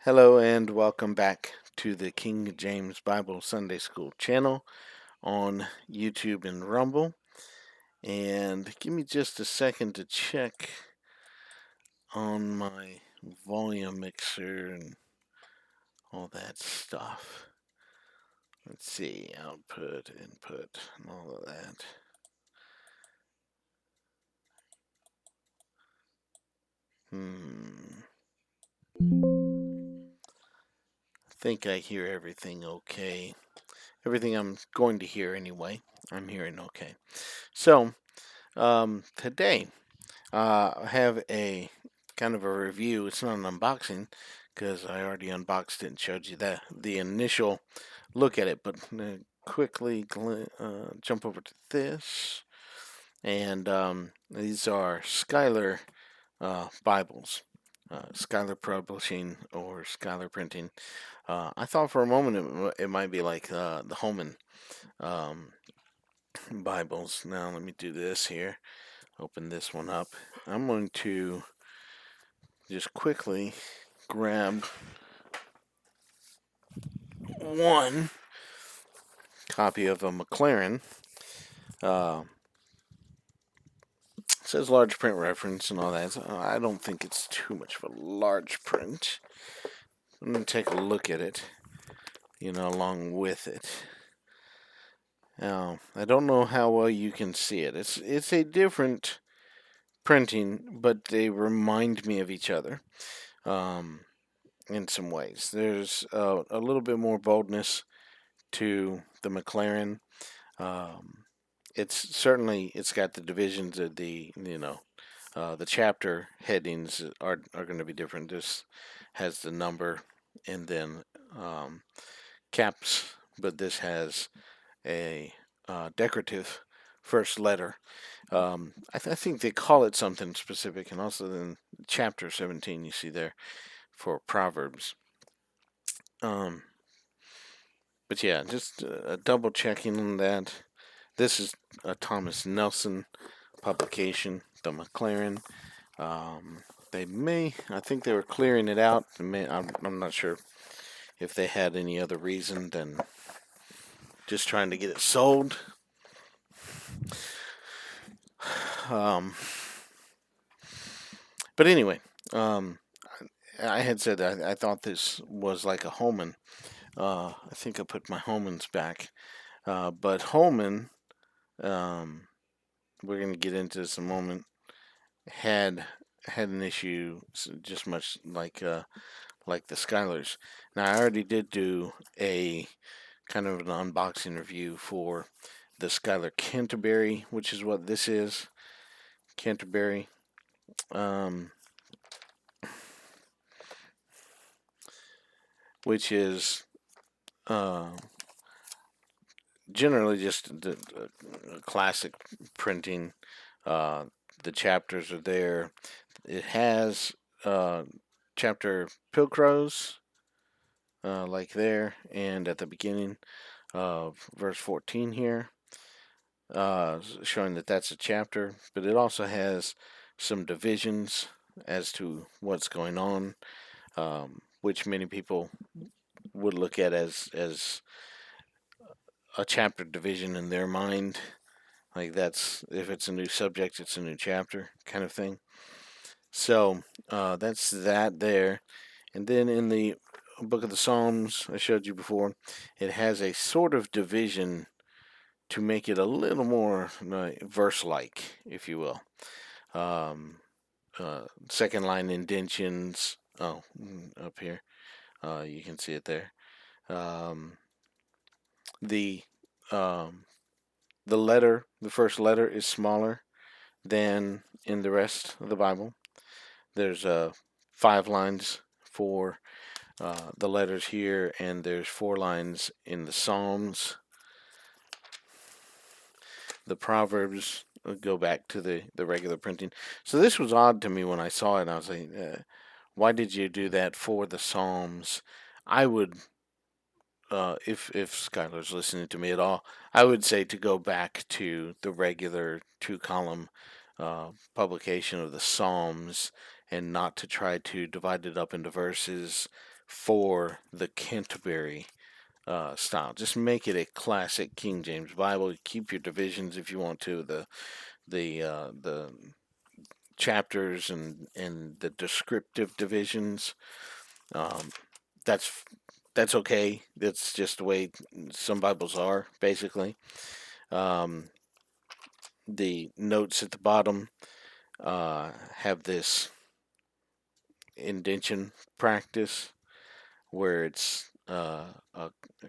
Hello and welcome back to the King James Bible Sunday School channel on YouTube and Rumble. And give me just a second to check on my volume mixer and all that stuff. Let's see, output, input, and all of that. I think I hear everything okay. Everything I'm going to hear anyway, I'm hearing okay. So, today I have a kind of a review. It's not an unboxing because I already unboxed it and showed you the initial look at it. But quickly jump over to this, and these are Schuyler Bibles, Schuyler Publishing or Schuyler Printing. I thought for a moment it might be like the Holman um, Bibles. Now let me do this here. Open this one up. I'm going to just quickly grab one copy of a McLaren. Uh, it says large print reference and all that. So I don't think it's too much of a large print. I'm going to take a look at it, along with it. Now, I don't know how well you can see it. It's a different printing, but they remind me of each other in some ways. There's a little bit more boldness to the McLaren. Um, it's got the divisions of the chapter headings are going to be different. This has the number and then caps, but this has a decorative first letter. I think they call it something specific, and also then chapter 17 you see there for Proverbs. Um, but yeah, just double checking on that. This is a Thomas Nelson publication, the McLaren. I think they were clearing it out. I'm not sure if they had any other reason than just trying to get it sold. Um, but anyway, I had said that I thought this was like a Holman. I think I put my Holmans back. But Holman, um, we're going to get into this in a moment, had an issue just much like the Schuyler's. Now I already did do a kind of an unboxing review for the Schuyler Canterbury, which is what this is. Canterbury. Um, which is uh, generally just the classic printing. Uh, the chapters are there. It has chapter Pilcrows, like there, and at the beginning of verse 14 here, showing that that's a chapter. But it also has some divisions as to what's going on, which many people would look at as a chapter division in their mind. Like that's if it's a new subject, it's a new chapter kind of thing. So that's that there. And then in the book of the Psalms I showed you before, it has a sort of division to make it a little more verse-like, if you will. Second line indentions. Oh, up here, you can see it there. Um, the um, the first letter is smaller than in the rest of the Bible. There's 5 lines for the letters here, and there's 4 lines in the Psalms. The Proverbs go back to the regular printing. So this was odd to me when I saw it. I was like, why did you do that for the Psalms? I would, if Schuyler's listening to me at all, I would say to go back to the regular 2-column publication of the Psalms and not to try to divide it up into verses for the Canterbury style. Just make it a classic King James Bible. Keep your divisions if you want to. The chapters and the descriptive divisions. Um, that's that's okay. That's just the way some Bibles are, basically. Um, the notes at the bottom have this indentation practice where it's a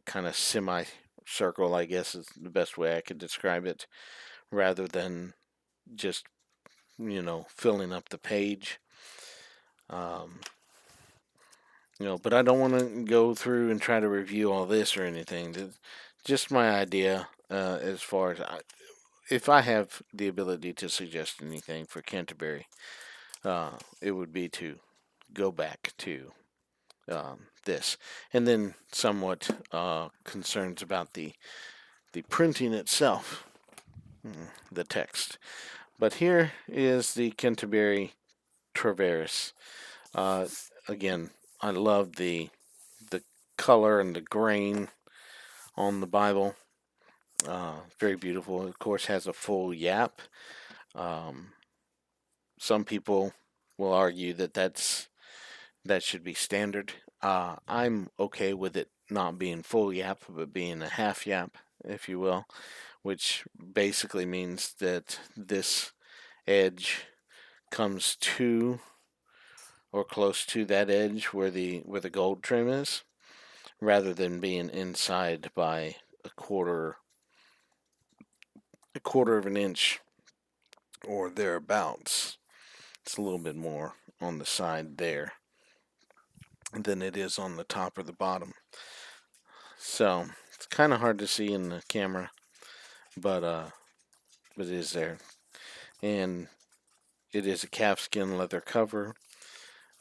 kind of semicircle, I guess is the best way I could describe it, rather than just, filling up the page. Um, but I don't want to go through and try to review all this or anything. Just my idea as far as if I have the ability to suggest anything for Canterbury, it would be to go back to this, and then somewhat concerns about the printing itself, the text. But here is the Canterbury Treveris. Uh, Again, I love the color and the grain on the Bible. Very beautiful. Of course, has a full yap. Um, some people will argue that should be standard. I'm okay with it not being full yap, but being a half yap, if you will, which basically means that this edge comes to or close to that edge where the gold trim is, rather than being inside by a quarter of an inch or thereabouts. It's a little bit more on the side there than it is on the top or the bottom. So it's kind of hard to see in the camera, but it is there, and it is a calfskin leather cover.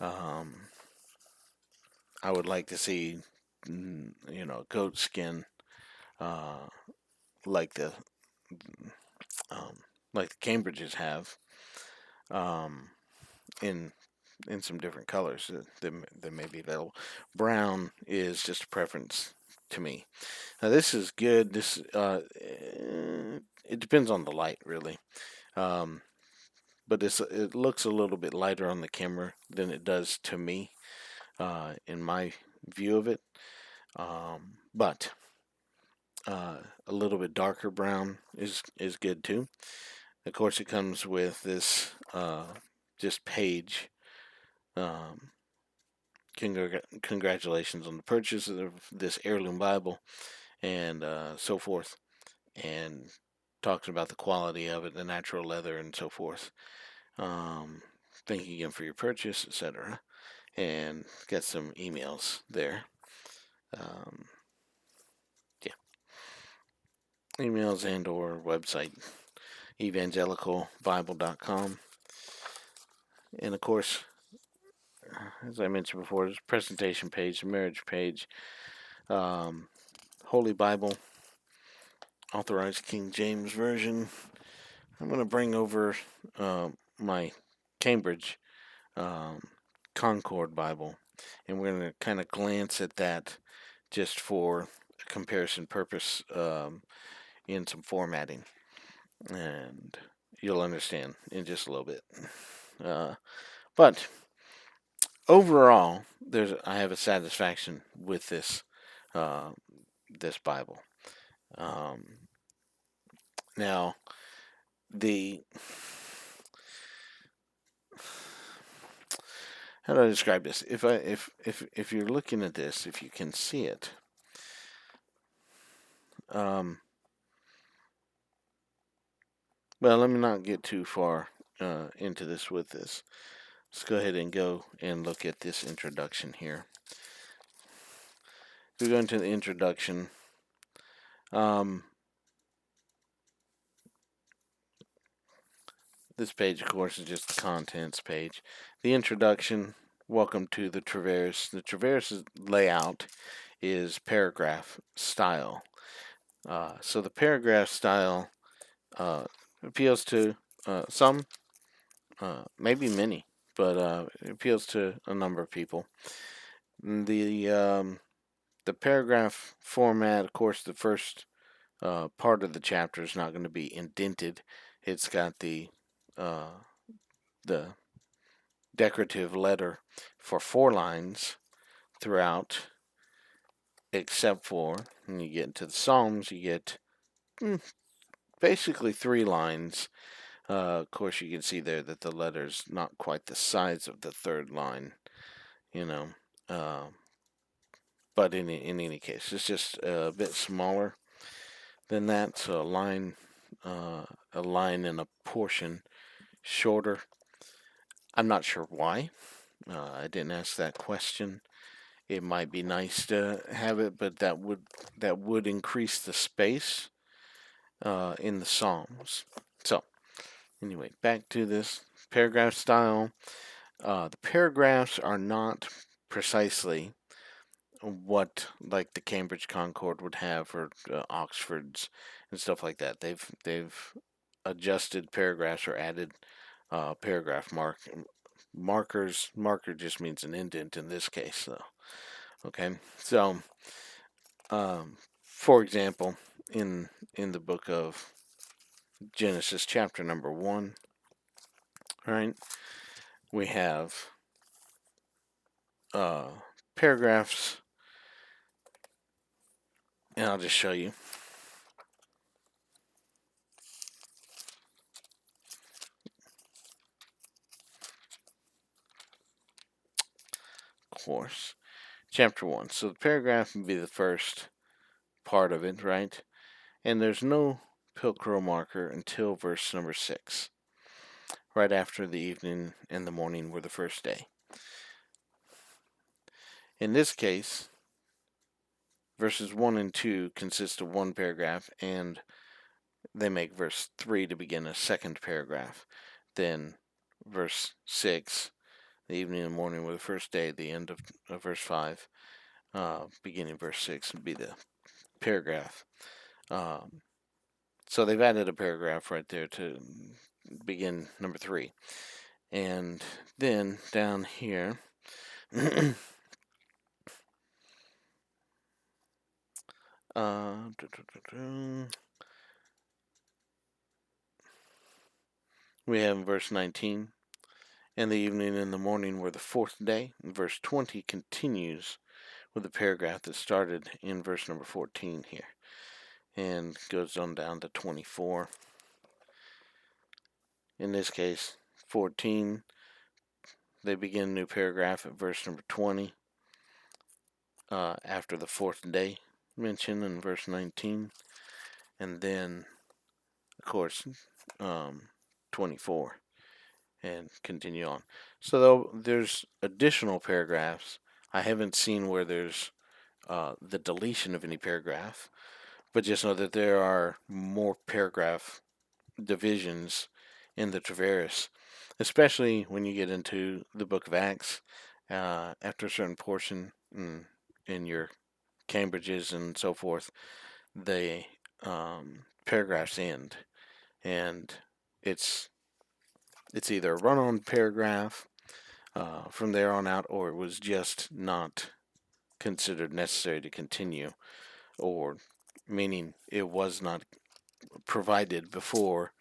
Um, I would like to see, goat skin, uh, like the um, like the Cambridges have, um, in some different colors that may be available. Brown is just a preference to me. Now this is good. It depends on the light, really. Um, but it looks a little bit lighter on the camera than it does to me, in my view of it. But a little bit darker brown is good too. Of course, it comes with this just page. Um, Congratulations on the purchase of this heirloom Bible, and so forth, and talks about the quality of it, the natural leather, and so forth. Thank you again for your purchase, etc. And get some emails there. Um, yeah, emails and or website, evangelicalbible.com. And of course, as I mentioned before, there's a presentation page, a marriage page, Holy Bible, Authorized King James Version. I'm going to bring over my Cambridge um, Concord Bible, and we're going to kind of glance at that just for a comparison purpose, in some formatting, and you'll understand in just a little bit. But overall, I have a satisfaction with uh, this Bible. Um, Now, the how do I describe this? If you're looking at this, if you can see it, well, let me not get too far into this with this. Let's go ahead and go and look at this introduction here. We go into the introduction. This page, of course, is just the contents page. The introduction. Welcome to the Treveris. The Treveris layout is paragraph style. So the paragraph style appeals to some, maybe many, but it appeals to a number of people. The paragraph format, of course, the first part of the chapter is not going to be indented. It's got uh, the decorative letter for 4 lines throughout, except for when you get into the Psalms, you get basically 3 lines. Of course, you can see there that the letter's not quite the size of the third line, you know. Uh, but in any case, it's just a bit smaller than that. So a line and a portion shorter. I'm not sure why. I didn't ask that question. It might be nice to have it, but that would increase the space in the Psalms. So anyway, back to this paragraph style. The paragraphs are not precisely what like the Cambridge Concord would have, or Oxford's and stuff like that. They've adjusted paragraphs or added paragraph markers. Marker just means an indent in this case, though. Okay, so for example, in the book of Genesis, chapter number 1, right, we have paragraphs, and I'll just show you. Of course, chapter 1. So the paragraph would be the first part of it, right? And there's no pilcrow marker until verse number 6. Right after the evening and the morning were the first day. In this case, verses 1 and 2 consist of one paragraph, and they make verse 3 to begin a second paragraph. Then verse 6, the evening and morning were the first day, the end of verse 5, beginning verse 6 would be the paragraph. So they've added a paragraph right there to begin number 3. And then down here, we have verse 19, and the evening and the morning were the fourth day. And verse 20 continues with the paragraph that started in verse number 14 here, and goes on down to 24. In this case, 14, they begin a new paragraph at verse number 20, after the fourth day mentioned in verse 19, and then, of course, 24, and continue on. So though there's additional paragraphs, I haven't seen where there's the deletion of any paragraph, but just know that there are more paragraph divisions in the Treveris, especially when you get into the book of Acts. After a certain portion in your Cambridges and so forth, the paragraphs end, and it's either a run-on paragraph from there on out, or it was just not considered necessary to continue, or meaning it was not provided before,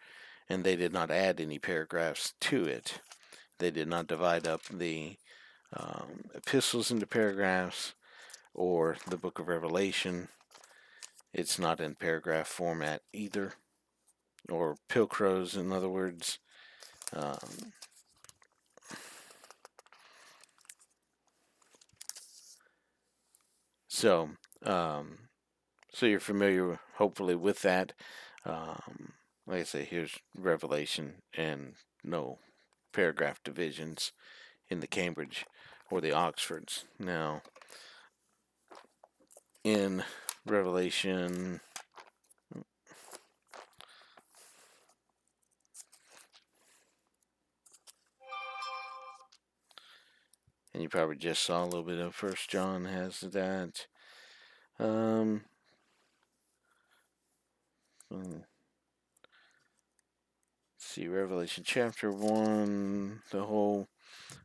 and they did not add any paragraphs to it. They did not divide up the epistles into paragraphs, or the book of Revelation. It's not in paragraph format either, or pilcrows, in other words. So you're familiar, hopefully, with that. Like I say, here's Revelation, and no paragraph divisions in the Cambridge or the Oxfords. Now, in Revelation, and you probably just saw a little bit of First John has that. See, Revelation chapter 1, the whole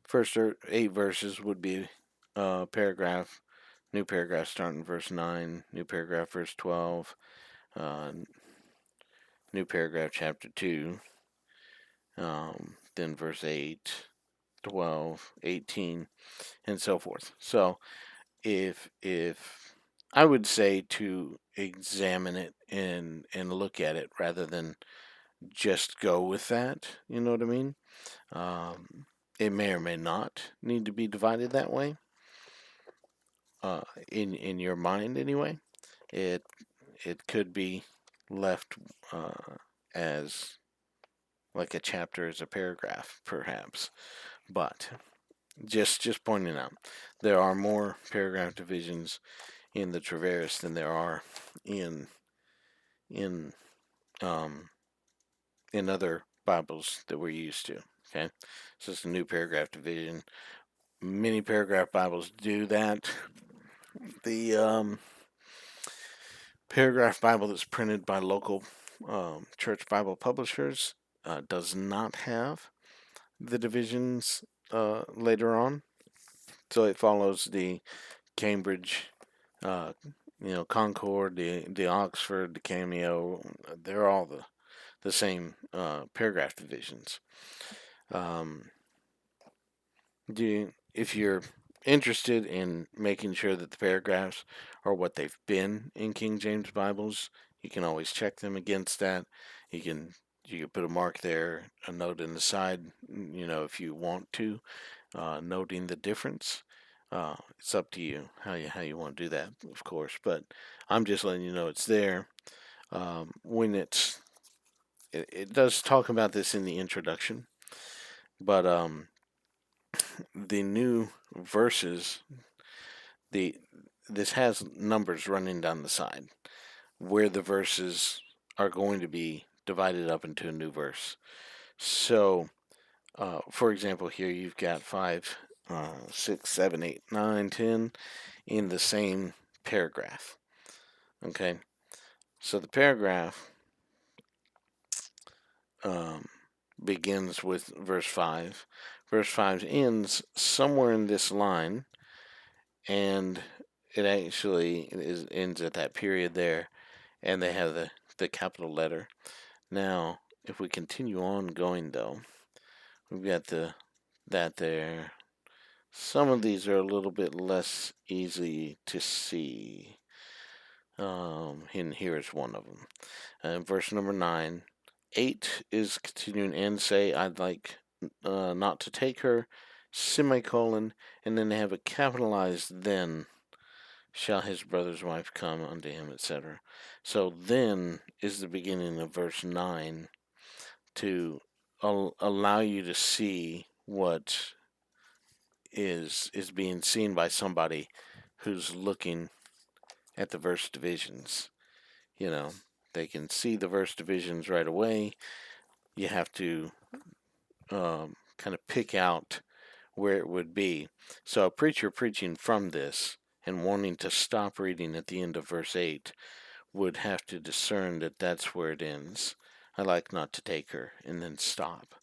first 8 verses would be paragraph, new paragraph starting verse 9, new paragraph verse 12, uh, new paragraph chapter 2, then verse 8, 12, 18, and so forth. So if I would say to examine it and look at it rather than just go with that, you know what I mean? Um, it may or may not need to be divided that way. In your mind, anyway, it it could be left as like a chapter as a paragraph, perhaps. But just pointing out, there are more paragraph divisions in the Treveris than there are in in um, in other Bibles that we're used to. Okay, so it's a new paragraph division. Many paragraph Bibles do that. The paragraph Bible that's printed by local church Bible publishers does not have the divisions later on, so it follows the Cambridge, uh, Concord, the Oxford, the Cameo. They're all the same paragraph divisions. Um, if you're interested in making sure that the paragraphs are what they've been in King James Bibles, you can always check them against that. You can put a mark there, a note in the side, if you want to, noting the difference. It's up to you how you want to do that, of course. But I'm just letting you know it's there. When it does talk about this in the introduction, but the new verses, the this has numbers running down the side where the verses are going to be divided up into a new verse. So, for example, here you've got 5, 6, 7, 8, 9, 10 in the same paragraph. Okay, so the paragraph um, begins with verse 5. Verse 5 ends somewhere in this line, and it actually ends at that period there, and they have the capital letter. Now, if we continue on going, though, we've got that there. Some of these are a little bit less easy to see. And here is one of them. Verse number 9. 8 is continuing and say, I'd like not to take her, semicolon, and then they have a capitalized then shall his brother's wife come unto him, etc. So then is the beginning of verse 9 to allow you to see what is being seen by somebody who's looking at the verse divisions. They can see the verse divisions right away. You have to kind of pick out where it would be. So a preacher preaching from this and wanting to stop reading at the end of verse 8 would have to discern that that's where it ends. I like not to take her, and then stop.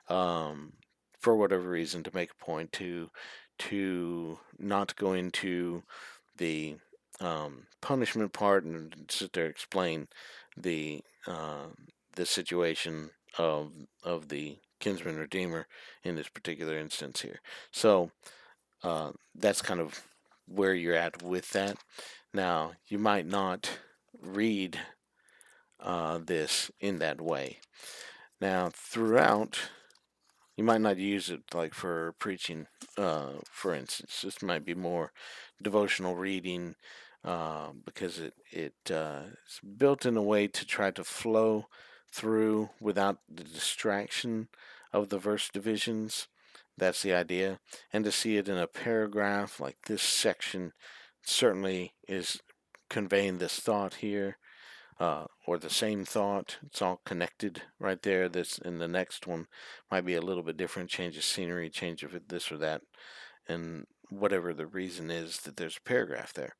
For whatever reason, to make a point, to not go into the punishment part and sit there explain the the situation of the kinsman redeemer in this particular instance here. So that's kind of where you're at with that. Now, you might not read this in that way. Now, throughout, you might not use it like for preaching, for instance. This might be more devotional reading because it's built in a way to try to flow through without the distraction of the verse divisions. That's the idea. And to see it in a paragraph like this section certainly is conveying this thought here, or the same thought. It's all connected right there. This and the next one might be a little bit different, change of scenery, change of this or that, and whatever the reason is that there's a paragraph there.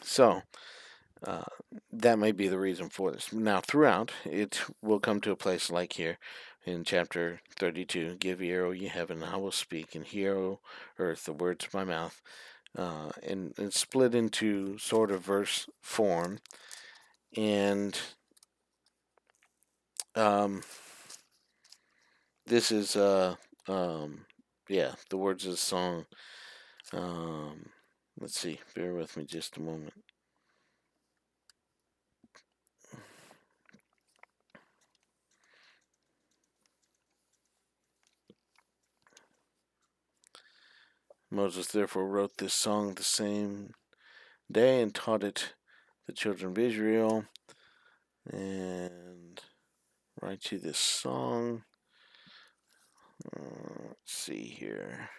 So that may be the reason for this. Now, throughout, it will come to a place like here. in chapter 32, give ear, O ye heaven, and I will speak, and hear, O earth, the words of my mouth. And it's split into sort of verse form. And this is, the words of the song. Let's see, bear with me just a moment. Moses therefore wrote this song the same day and taught it the children of Israel. And write you this song. Let's see here.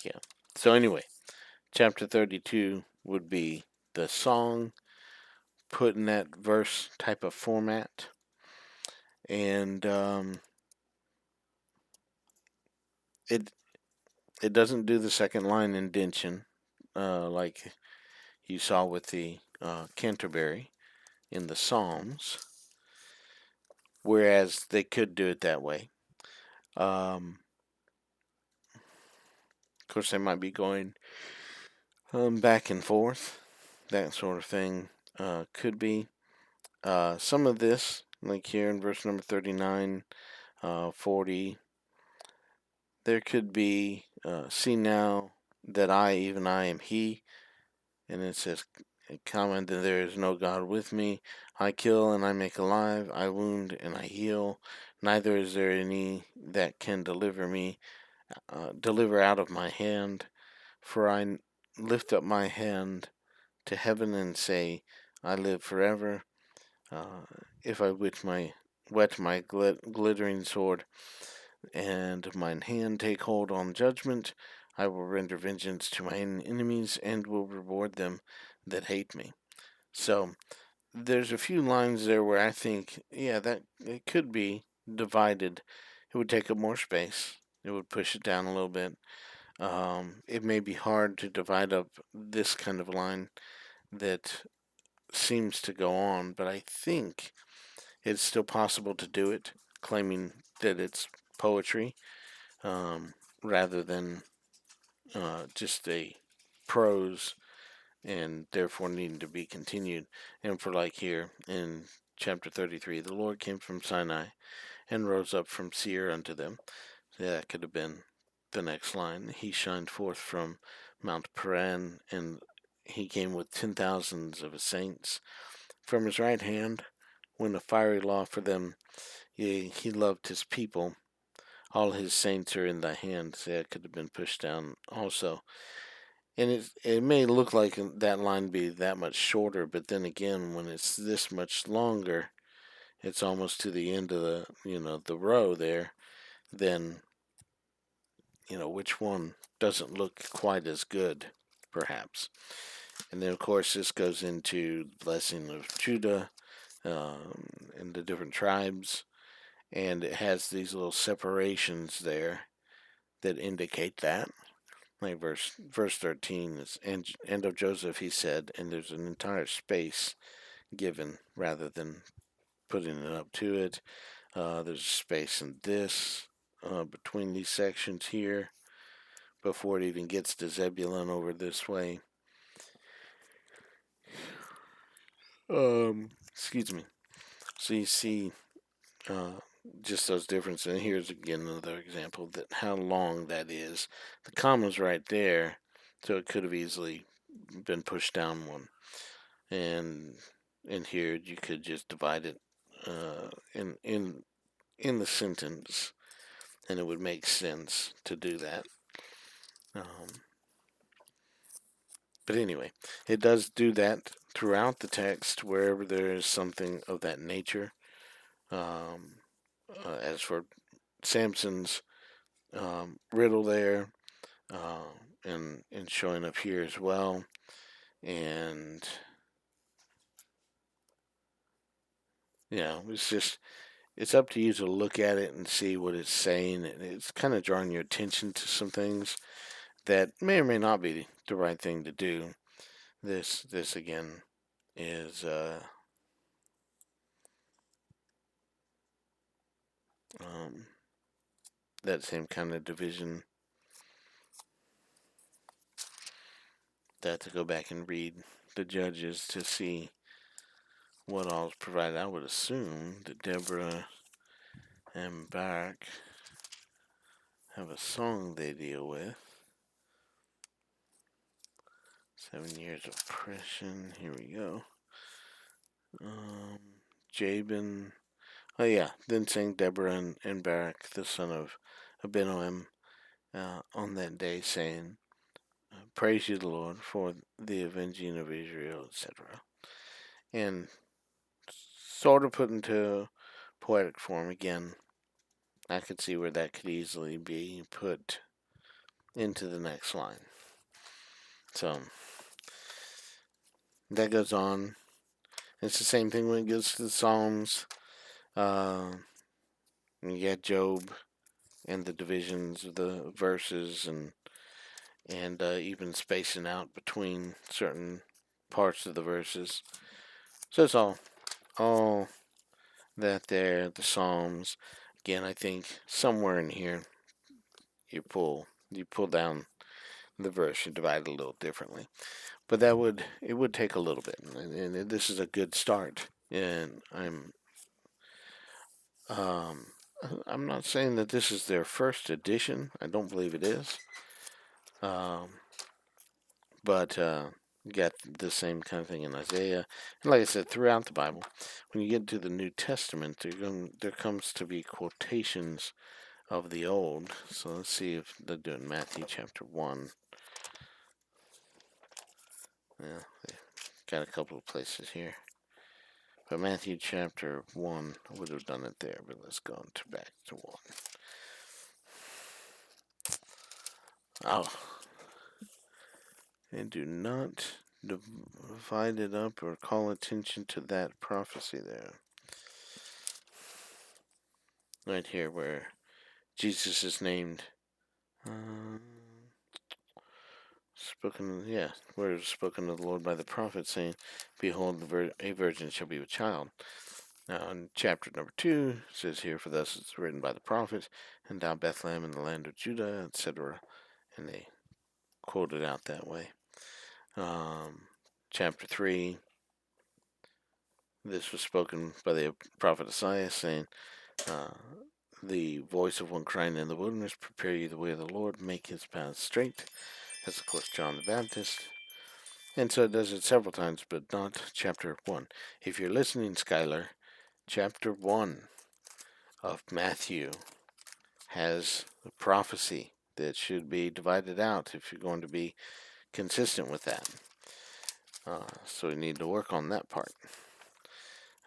Yeah. So anyway, chapter 32 would be the song put in that verse type of format. And it doesn't do the second line indentation like you saw with the Canterbury in the Psalms, whereas they could do it that way. Of course, they might be going back and forth, that sort of thing could be. Some of this, like here in verse number 39, 40, there could be, see now that I, even I, am He. And it says, comment that there is no God with me. I kill and I make alive. I wound and I heal. Neither is there any that can deliver out of my hand. For I lift up my hand to heaven and say, I live forever. If I wet my glittering sword, and mine hand take hold on judgment, I will render vengeance to mine enemies, and will reward them that hate me. So there's a few lines there where I think, yeah, that it could be divided. It would take up more space. It would push it down a little bit. It may be hard to divide up this kind of line that seems to go on, but I think it's still possible to do it, claiming that it's poetry rather than just a prose and therefore needing to be continued. And for like here in chapter 33, the Lord came from Sinai and rose up from Seir unto them. Yeah, that could have been the next line. He shined forth from Mount Paran, and he came with 10,000s of his saints. From his right hand went a fiery law for them. Yea, he loved his people. All his saints are in thy hand. See, that could have been pushed down also. And it may look like that line be that much shorter, but then again, when it's this much longer, it's almost to the end of the row there. Then which one doesn't look quite as good, perhaps. And then of course this goes into the blessing of Judah and the different tribes, and it has these little separations there that indicate that. Like verse 13 is end of Joseph, he said, and there's an entire space given rather than putting it up to it. There's a space in this between these sections here before it even gets to Zebulun over this way. Excuse me. So you see just those differences. And here's again another example that how long that is. The comma's right there, so it could have easily been pushed down one. And in here you could just divide it in the sentence, and it would make sense to do that. But anyway, it does do that throughout the text wherever there is something of that nature. As for Samson's riddle there, and showing up here as well, and it's just it's up to you to look at it and see what it's saying. It's kind of drawing your attention to some things that may or may not be the right thing to do. This again is um, that same kind of division. That to go back and read the Judges to see what all is provided. I would assume that Deborah and Barak have a song they deal with. 7 years of oppression. Here we go. Jabin. Oh yeah. Then sang Deborah and Barak, the son of Abinoam, on that day, saying, "Praise you, the Lord, for the avenging of Israel," etc. And sort of put into poetic form again. I could see where that could easily be put into the next line. So that goes on. It's the same thing when it gets to the Psalms. You get Job and the divisions of the verses, and even spacing out between certain parts of the verses. So it's all that there. The Psalms. Again, I think somewhere in here you pull down the verse, you divide it a little differently. But it would take a little bit, and this is a good start. And um, I'm not saying that this is their first edition. I don't believe it is. Um, but you got the same kind of thing in Isaiah, and like I said, throughout the Bible, when you get to the New Testament, there comes to be quotations of the Old. So let's see if they're doing Matthew chapter 1. Yeah, they got a couple of places here. But Matthew chapter 1, I would have done it there, but let's go back to 1. Oh, and do not divide it up or call attention to that prophecy there. Right here where Jesus is named. Where it was spoken of the Lord by the prophet, saying, "Behold, a virgin shall be with child." Now, in chapter number 2, it says here, "For thus it's written by the prophet, and thou Bethlehem in the land of Judah," etc. And they quote it out that way. Chapter 3, this was spoken by the prophet Isaiah, saying, "The voice of one crying in the wilderness, prepare ye the way of the Lord, make his paths straight." That's, of course, John the Baptist. And so it does it several times, but not chapter 1. If you're listening, Schuyler, chapter 1 of Matthew has a prophecy that should be divided out if you're going to be consistent with that. So we need to work on that part.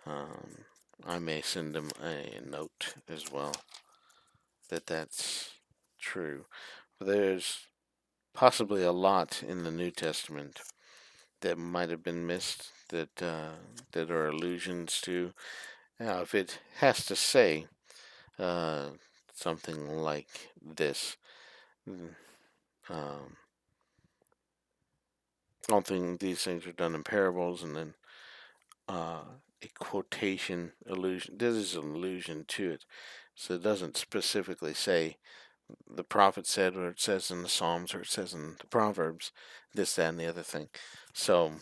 I may send them a note as well that that's true. But there's possibly a lot in the New Testament that might have been missed that are allusions to. Now, if it has to say something like this, I don't think these things are done in parables, and then a quotation allusion. This is an allusion to it, so it doesn't specifically say the prophet said, or it says in the Psalms, or it says in the Proverbs, this, that, and the other thing. So,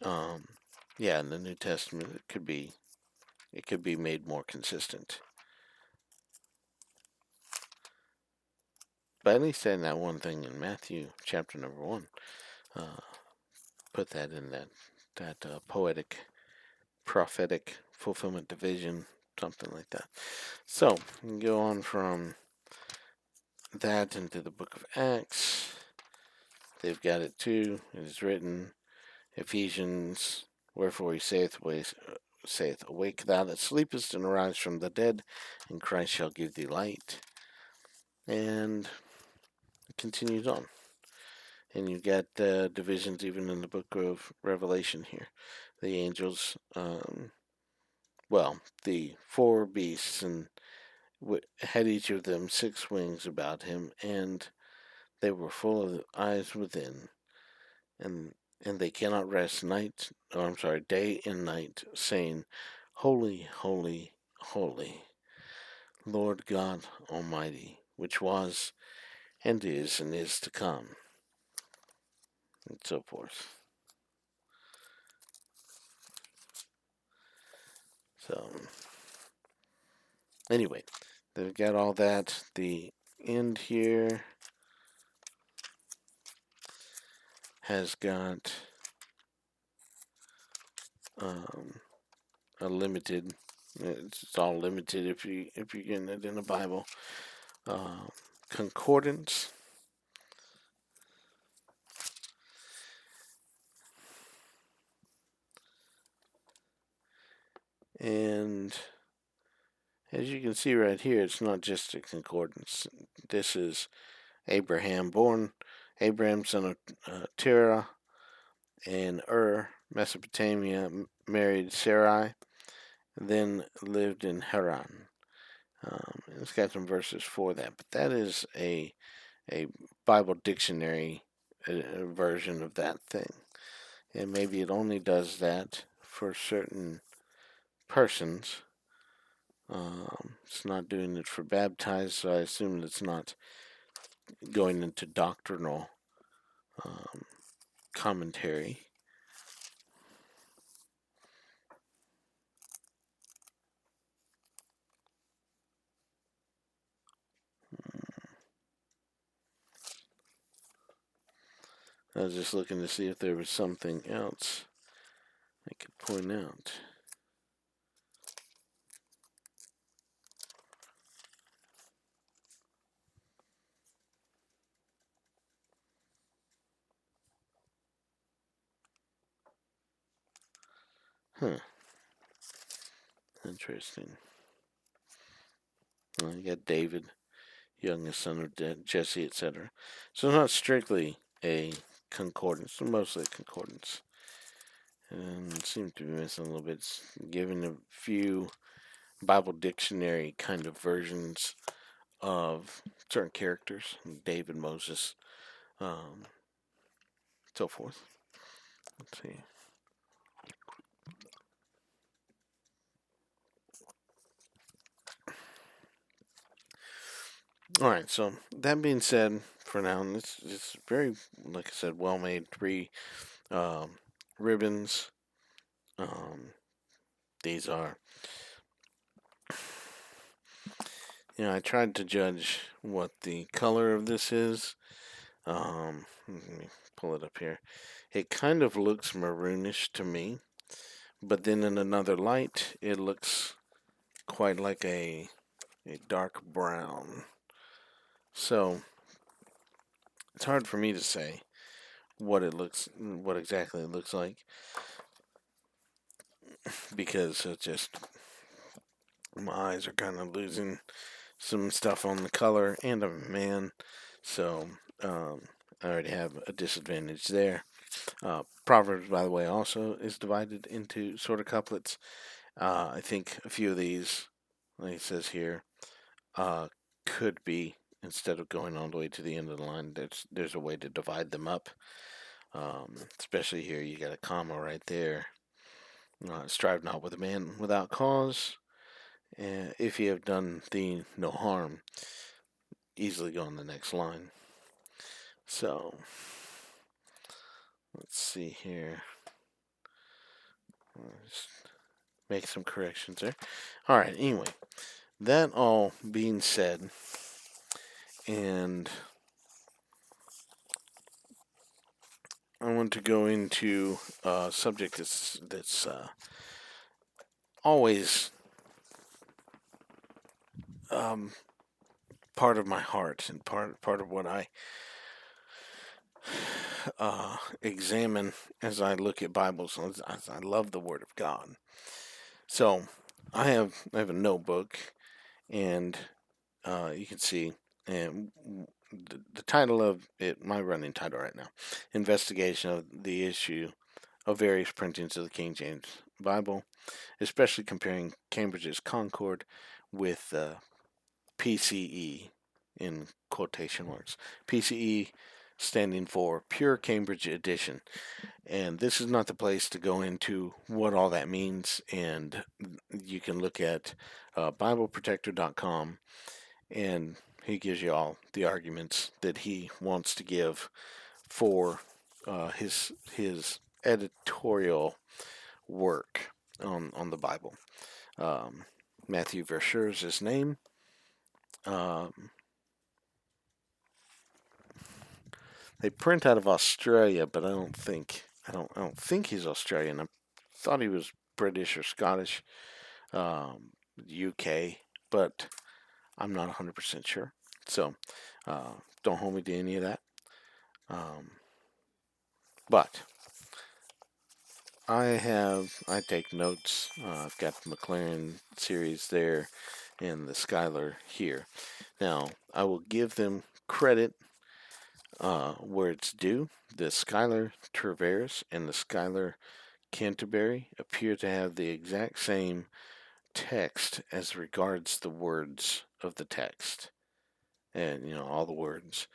yeah, in the New Testament, it could be made more consistent. But at least saying that one thing in Matthew chapter number 1, put that in that poetic, prophetic fulfillment division, something like that. So, we can go on from that into the book of Acts. They've got it too. It is written, Ephesians, wherefore he saith, "Awake thou that sleepest, and arise from the dead, and Christ shall give thee light." And it continues on. And you get divisions even in the book of Revelation here. The angels well, the four beasts, and had each of them 6 wings about him, and they were full of eyes within, and they cannot rest day and night, saying, Holy, holy, holy, Lord God Almighty, which was, and is to come, and so forth. So, anyway, they've got all that. The end here has got um, a limited. It's all limited if you're getting it in the Bible. Concordance, and as you can see right here, it's not just a concordance. This is Abraham, son of Terah in Mesopotamia, married Sarai, then lived in Haran. It's got some verses for that, but that is a Bible dictionary version of that thing. And maybe it only does that for certain persons. It's not doing it for baptized, so I assume it's not going into doctrinal commentary. I was just looking to see if there was something else I could point out. Huh. Interesting. Well, you got David, youngest son of Jesse, etc. So it's not strictly a concordance, mostly a concordance. And it seems to be missing a little bit. It's giving a few Bible dictionary kind of versions of certain characters, David, Moses, so forth. Let's see. All right, so that being said, for now, it's very, like I said, well made. 3 ribbons. These are, I tried to judge what the color of this is. Let me pull it up here. It kind of looks maroonish to me, but then in another light, it looks quite like a dark brown. So it's hard for me to say what exactly it looks like, because it just, my eyes are kind of losing some stuff on the color, and I'm a man, so I already have a disadvantage there. Proverbs, by the way, also is divided into sort of couplets. I think a few of these, like it says here, could be, instead of going all the way to the end of the line, there's a way to divide them up. Especially here, you got a comma right there. Strive not with a man without cause. If you have done thee no harm, easily go on the next line. So, let's see here. Just make some corrections there. Alright, anyway, that all being said, and I want to go into a subject that's always part of my heart, and part of what I examine as I look at Bibles. As I love the Word of God. So I have a notebook, and you can see, and the title of it, my running title right now, Investigation of the Issue of Various Printings of the King James Bible, especially comparing Cambridge's Concord with PCE in quotation marks. PCE standing for Pure Cambridge Edition. And this is not the place to go into what all that means. And you can look at BibleProtector.com, and he gives you all the arguments that he wants to give for his editorial work on the Bible. Matthew Verschure is his name. They print out of Australia, but I don't think he's Australian. I thought he was British or Scottish, UK, but I'm not 100% sure. So don't hold me to any of that. But I take notes. I've got the McLaren series there and the Schuyler here. Now, I will give them credit where it's due. The Schuyler Treveris and the Schuyler Canterbury appear to have the exact same text as regards the words of the text. And, all the words.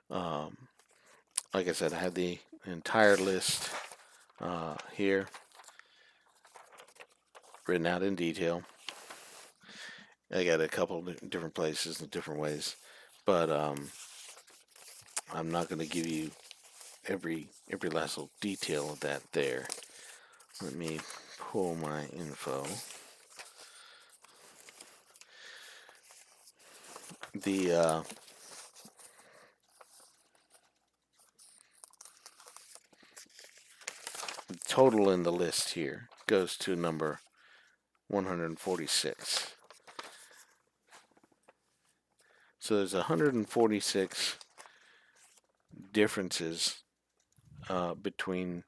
Like I said, I have the entire list here, written out in detail. I got a couple of different places in different ways, but I'm not going to give you every last little detail of that there. Let me pull my info. The total in the list here goes to number 146. So there's 146 differences between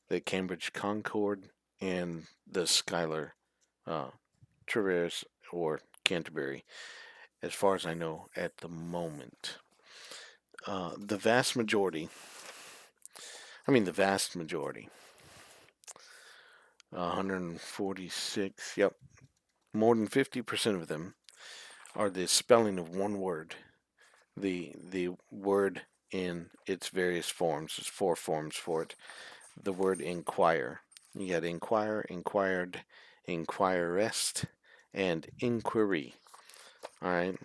the Cambridge Concord and the Schuyler Treveris or Canterbury, as far as I know at the moment. The vast majority, 146, yep, more than 50% of them are the spelling of one word. The word in its various forms. There's 4 forms for it. The word inquire. You got inquire, inquired, inquirest, and inquiry. All right.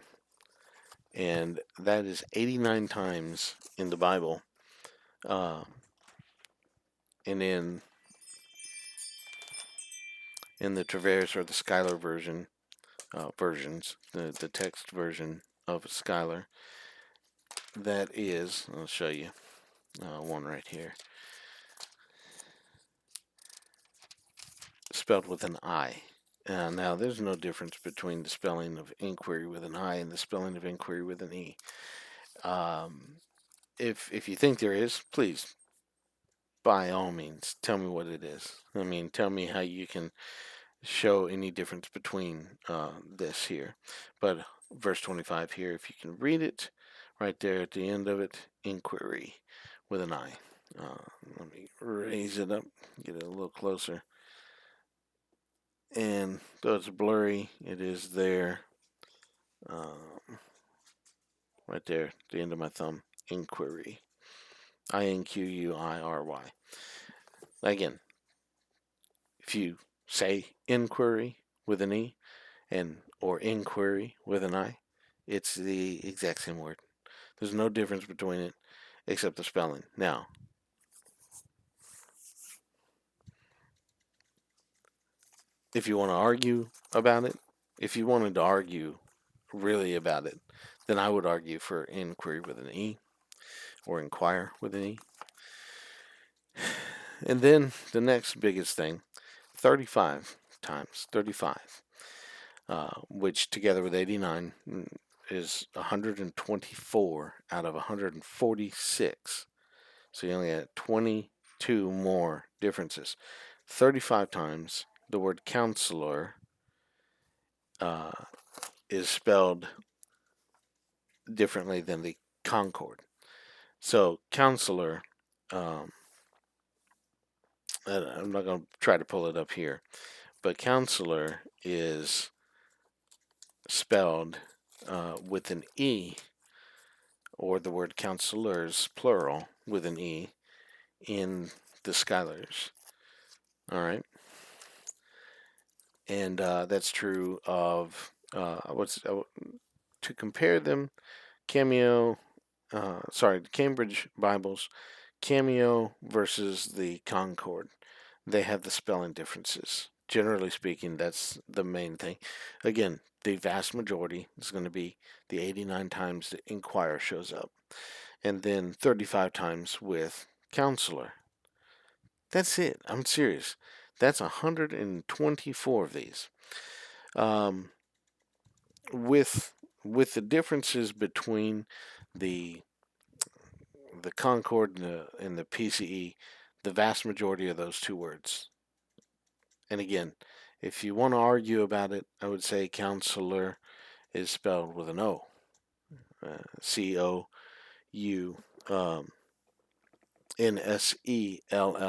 And that is 89 times in the Bible. And in the Treveris or the Schuyler versions, the text version of Schuyler, that is, I'll show you one right here, spelled with an I. Now, there's no difference between the spelling of inquiry with an I and the spelling of inquiry with an E. If you think there is, please, by all means, tell me what it is. Tell me how you can show any difference between this here. But verse 25 here, if you can read it, right there at the end of it, inquiry with an I. Let me raise it up, get it a little closer. And though it's blurry, it is there, right there at the end of my thumb, inquiry. INQUIRY. Again, if you say inquiry with an E or inquiry with an I, it's the exact same word. There's no difference between it except the spelling. Now, if you want to argue about it, if you wanted to argue really about it, then I would argue for inquiry with an E or inquire with an E. And then the next biggest thing, 35 times 35, which together with 89 is 124 out of 146. So you only had 22 more differences. 35 times the word counselor is spelled differently than the Concord. So counselor, I'm not going to try to pull it up here, but counselor is spelled with an E, or the word counselors, plural, with an E in the Schuylers. All right. And that's true of to compare them, Cambridge Bibles, Cameo versus the Concord. They have the spelling differences. Generally speaking, that's the main thing. Again, the vast majority is going to be the 89 times the inquire shows up, and then 35 times with counselor. That's it. I'm serious. That's 124 of these. Um, with the differences between the Concord and the PCE, the vast majority of those two words. And again, if you want to argue about it, I would say counselor is spelled with an O, COU NSELLOR,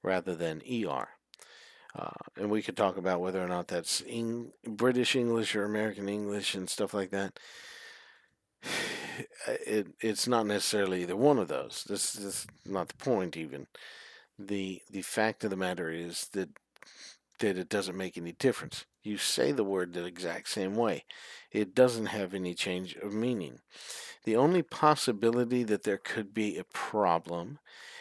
rather than ER. And we could talk about whether or not that's British English or American English and stuff like that. It's not necessarily either one of those. This is not the point. Even the fact of the matter is that it doesn't make any difference. You say the word the exact same way. It doesn't have any change of meaning. The only possibility that there could be a problem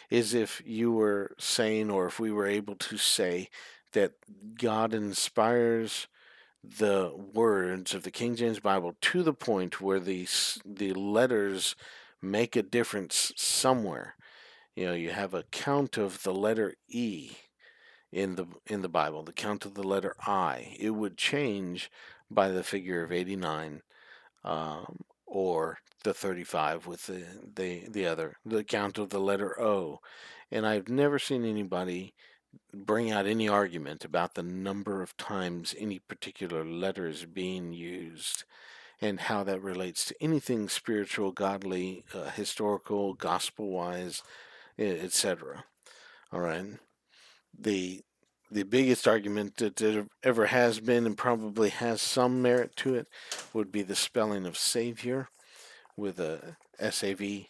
is if you were saying, or if we were able to say, that God inspires the words of the King James Bible to the point where the letters make a difference somewhere. You have a count of the letter E in the Bible, the count of the letter I. It would change by the figure of 89, or the 35 with the count of the letter O. And I've never seen anybody bring out any argument about the number of times any particular letter is being used and how that relates to anything spiritual, godly, historical, gospel wise, etc. All right. The the biggest argument that there ever has been, and probably has some merit to it, would be the spelling of Savior with a Savior.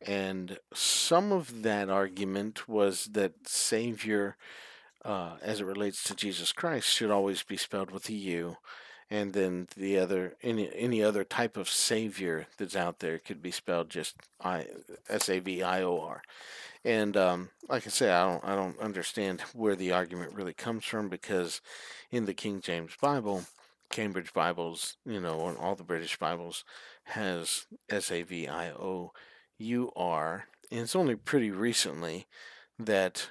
And some of that argument was that Savior, as it relates to Jesus Christ, should always be spelled with a U, and then any other type of Savior that's out there could be spelled just Savior. And like I say, I don't understand where the argument really comes from, because in the King James Bible, Cambridge Bibles, and all the British Bibles, has Savior, and it's only pretty recently that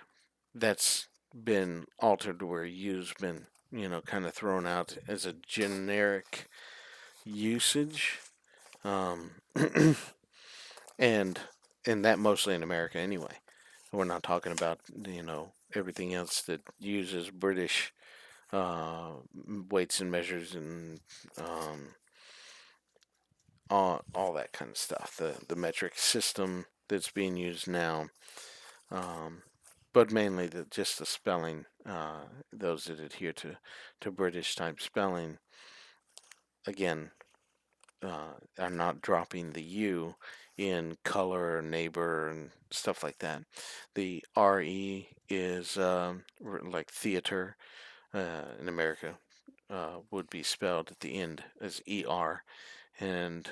that's been altered to where U's been, kind of thrown out as a generic usage. Um, and that mostly in America anyway. We're not talking about everything else that uses British weights and measures and all that kind of stuff. The metric system that's being used now, but mainly just the spelling. Those that adhere to British type spelling, again, are not dropping the U in color, neighbor, and stuff like that. The RE is like theater in America, would be spelled at the end as ER, and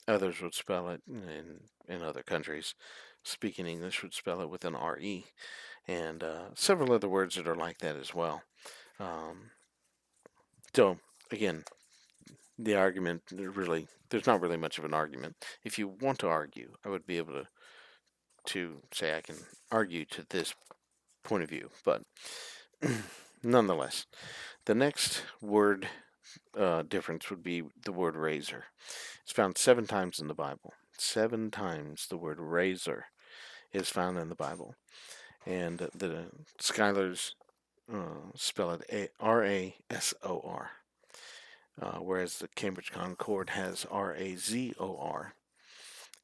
others would spell it in other countries speaking English would spell it with an RE, and several other words that are like that as well. Um, so again, the argument really, there's not really much of an argument. If you want to argue, I would be able to say I can argue to this point of view, but nonetheless, the next word difference would be the word razor. It's found 7 times in the Bible. 7 times the word razor is found in the Bible, and the Schuyler's spell it Rasor, whereas the Cambridge Concord has Razor.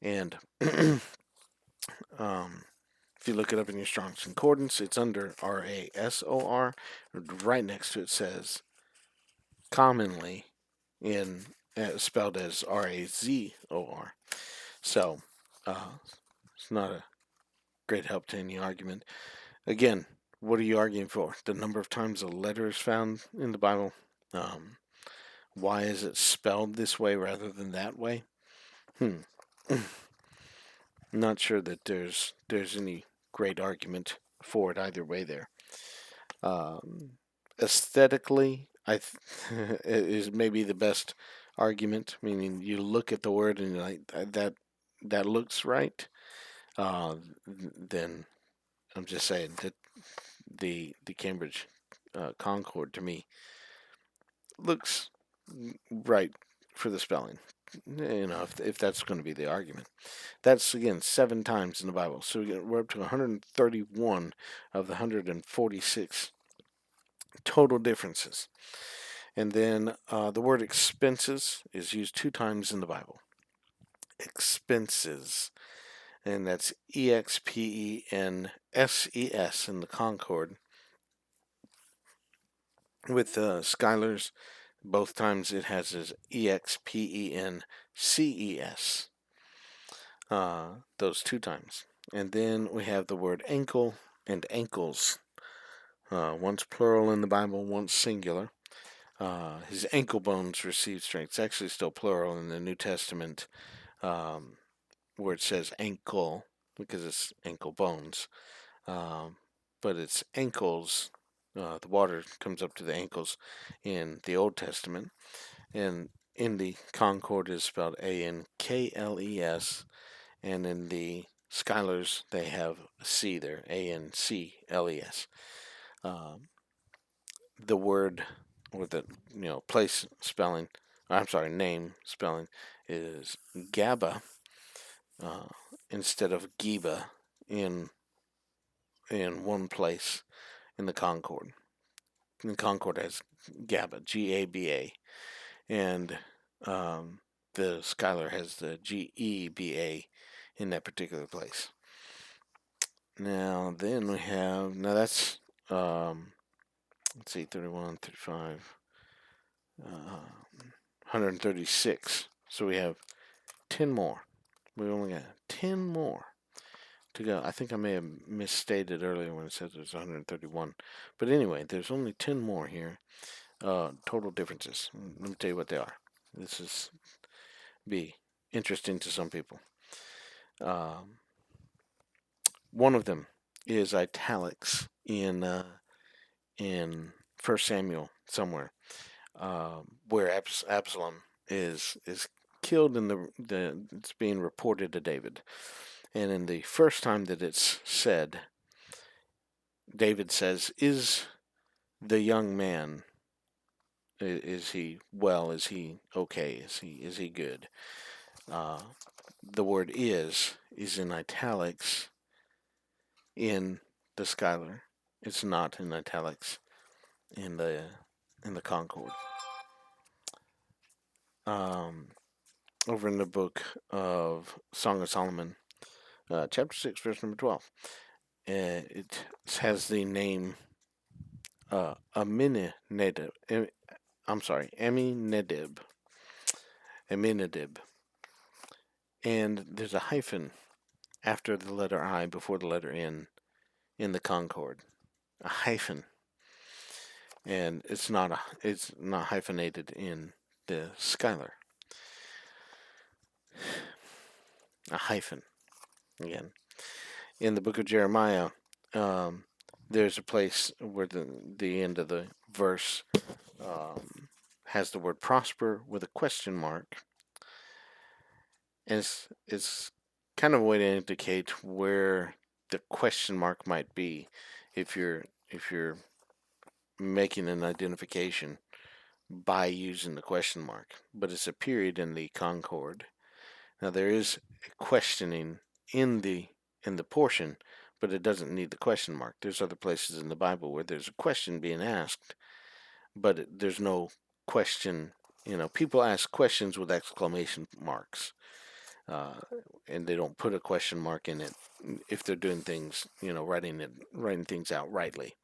And um, if you look it up in your Strong's Concordance, it's under RASOR. Right next to it says commonly in spelled as RAZOR. So it's not a great help to any argument. Again, what are you arguing for? The number of times a letter is found in the Bible? Um, why is it spelled this way rather than that way? Not sure that there's any great argument for it either way there. Aesthetically, is maybe the best argument. Meaning, you look at the word and you're like that looks right. Then I'm just saying that the Cambridge Concord to me looks right for the spelling. If that's going to be the argument. That's, again, 7 times in the Bible. So we're up to 131 of the 146 total differences. And then the word expenses is used 2 times in the Bible. Expenses. And that's EXPENSES in the Concord. With Schuyler's, both times it has as EXPENCES. Those 2 times. And then we have the word ankle and ankles. Once plural in the Bible, once singular. His ankle bones received strength. It's actually still plural in the New Testament, where it says ankle, because it's ankle bones. But it's ankles. The water comes up to the ankles in the Old Testament. And in the Concord is spelled ANKLES. And in the Schuyler's, they have a C there, ANCLES. The word, or the place spelling, I'm sorry, name spelling, is GABA instead of Giba in one place in the Concord. The Concord has GABA, GABA, and the Schuyler has the GEBA in that particular place. Now then we have, now that's let's see, 31, 35, 136. So we have 10 more. We only got 10 more to go. I think I may have misstated earlier when it said there's 131. But anyway, there's only 10 more here. Total differences. Let me tell you what they are. This is be interesting to some people. One of them is italics in 1 Samuel somewhere, where Absalom is killed in the it's being reported to David. And in the first time that it's said, David says, "Is the young man, is he well? Is he okay? Is he good?" The word is in italics in the Schuyler. It's not in italics in the Concord. Over in the book of Song of Solomon, chapter 6, verse number 12, it has the name Aminadab. I'm sorry, Aminadab. Aminadab. And there's a hyphen after the letter I before the letter N in the Concord. A hyphen. And it's not hyphenated in the Schuyler. A hyphen. Again. In the book of Jeremiah, there's a place where the end of the verse has the word prosper with a question mark. And it's kind of a way to indicate where the question mark might be if you're making an identification by using the question mark. But it's a period in the Concord. Now there is questioning in the portion, but it doesn't need the question mark. There's other places in the Bible where there's a question being asked, but there's no question. People ask questions with exclamation marks. uh, and they don't put a question mark in it if they're doing things, writing things out rightly.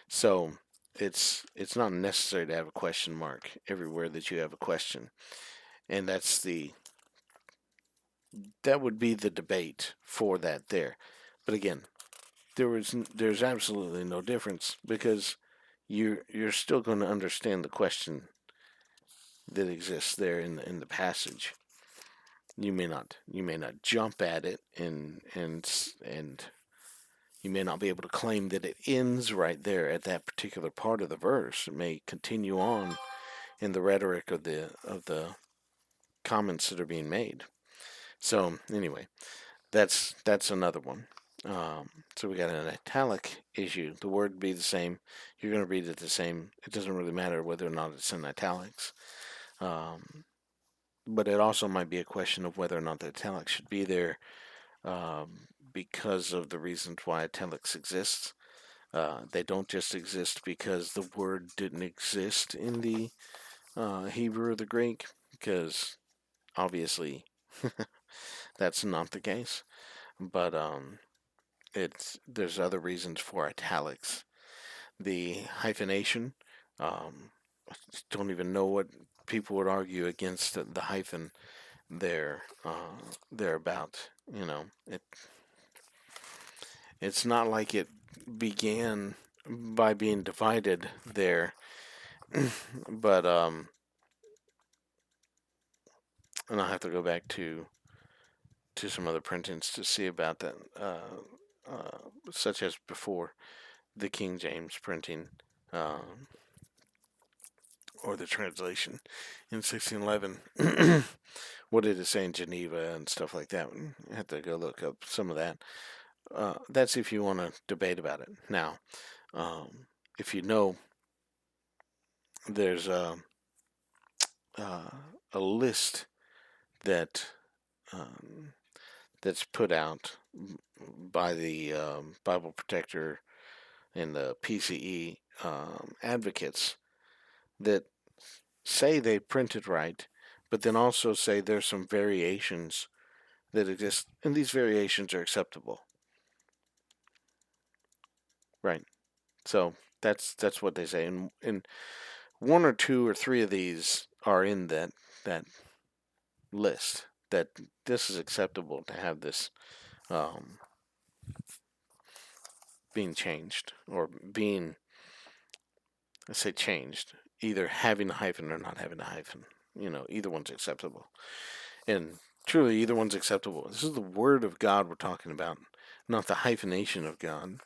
So it's not necessary to have a question mark everywhere that you have a question, and that would be the debate for that there. But again, there's absolutely no difference because you're still going to understand the question that exists there in the passage. You may not jump at it and you may not be able to claim that it ends right there at that particular part of the verse. It may continue on in the rhetoric of the comments that are being made. So anyway, that's another one. So we got an italic issue. The word be the same. You're going to read it the same. It doesn't really matter whether or not it's in italics. But it also might be a question of whether or not the italics should be there because of the reasons why italics exists. They don't just exist because the word didn't exist in the Hebrew or the Greek, because obviously that's not the case. But there's other reasons for italics. The hyphenation, um, I don't even know what people would argue against the hyphen there. Thereabout. It's not like it began by being divided there, but and I'll have to go back to some other printings to see about that, such as before the King James printing, uh, or the translation in 1611. What did it say in Geneva and stuff like that? I have to go look up some of that. That's if you want to debate about it. Now, if you know, there's a list that um, that's put out by the Bible Protector and the PCE advocates that say they printed right, but then also say there's some variations that exist, and these variations are acceptable. Right. So that's what they say, and one or two or three of these are in that list that this is acceptable to have this um, being changed or being, I say changed, either having a hyphen or not having a hyphen. Either one's acceptable. And truly, either one's acceptable. This is the Word of God we're talking about, not the hyphenation of God.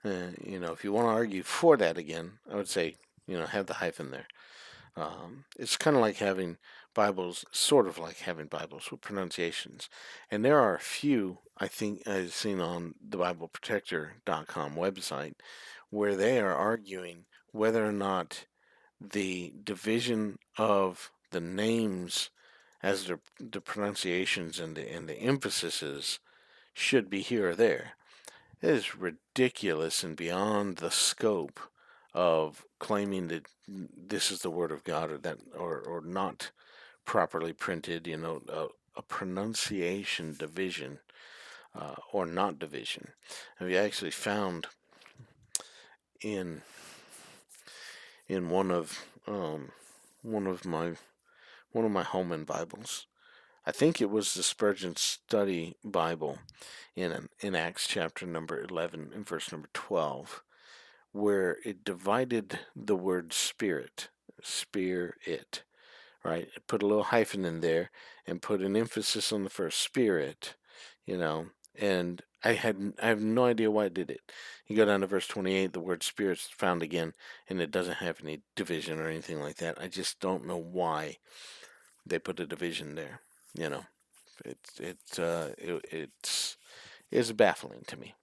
If you want to argue for that again, I would say, have the hyphen there. It's kind of like having Bibles, sort of like having Bibles with pronunciations. And there are a few, I think, I've seen on the BibleProtector.com website where they are arguing whether or not the division of the names as the pronunciations and the emphases should be here or there. It is ridiculous and beyond the scope of claiming that this is the word of God or that or not properly printed. A pronunciation division or not division. Have you actually found in in one of my Holman Bibles? I think it was the Spurgeon Study Bible in Acts chapter number 11 and verse number 12, where it divided the word spirit, right? It put a little hyphen in there and put an emphasis on the first spirit, and I have no idea why it did it. You go down to verse 28, the word spirit's found again, and it doesn't have any division or anything like that. I just don't know why they put a division there. It's baffling to me.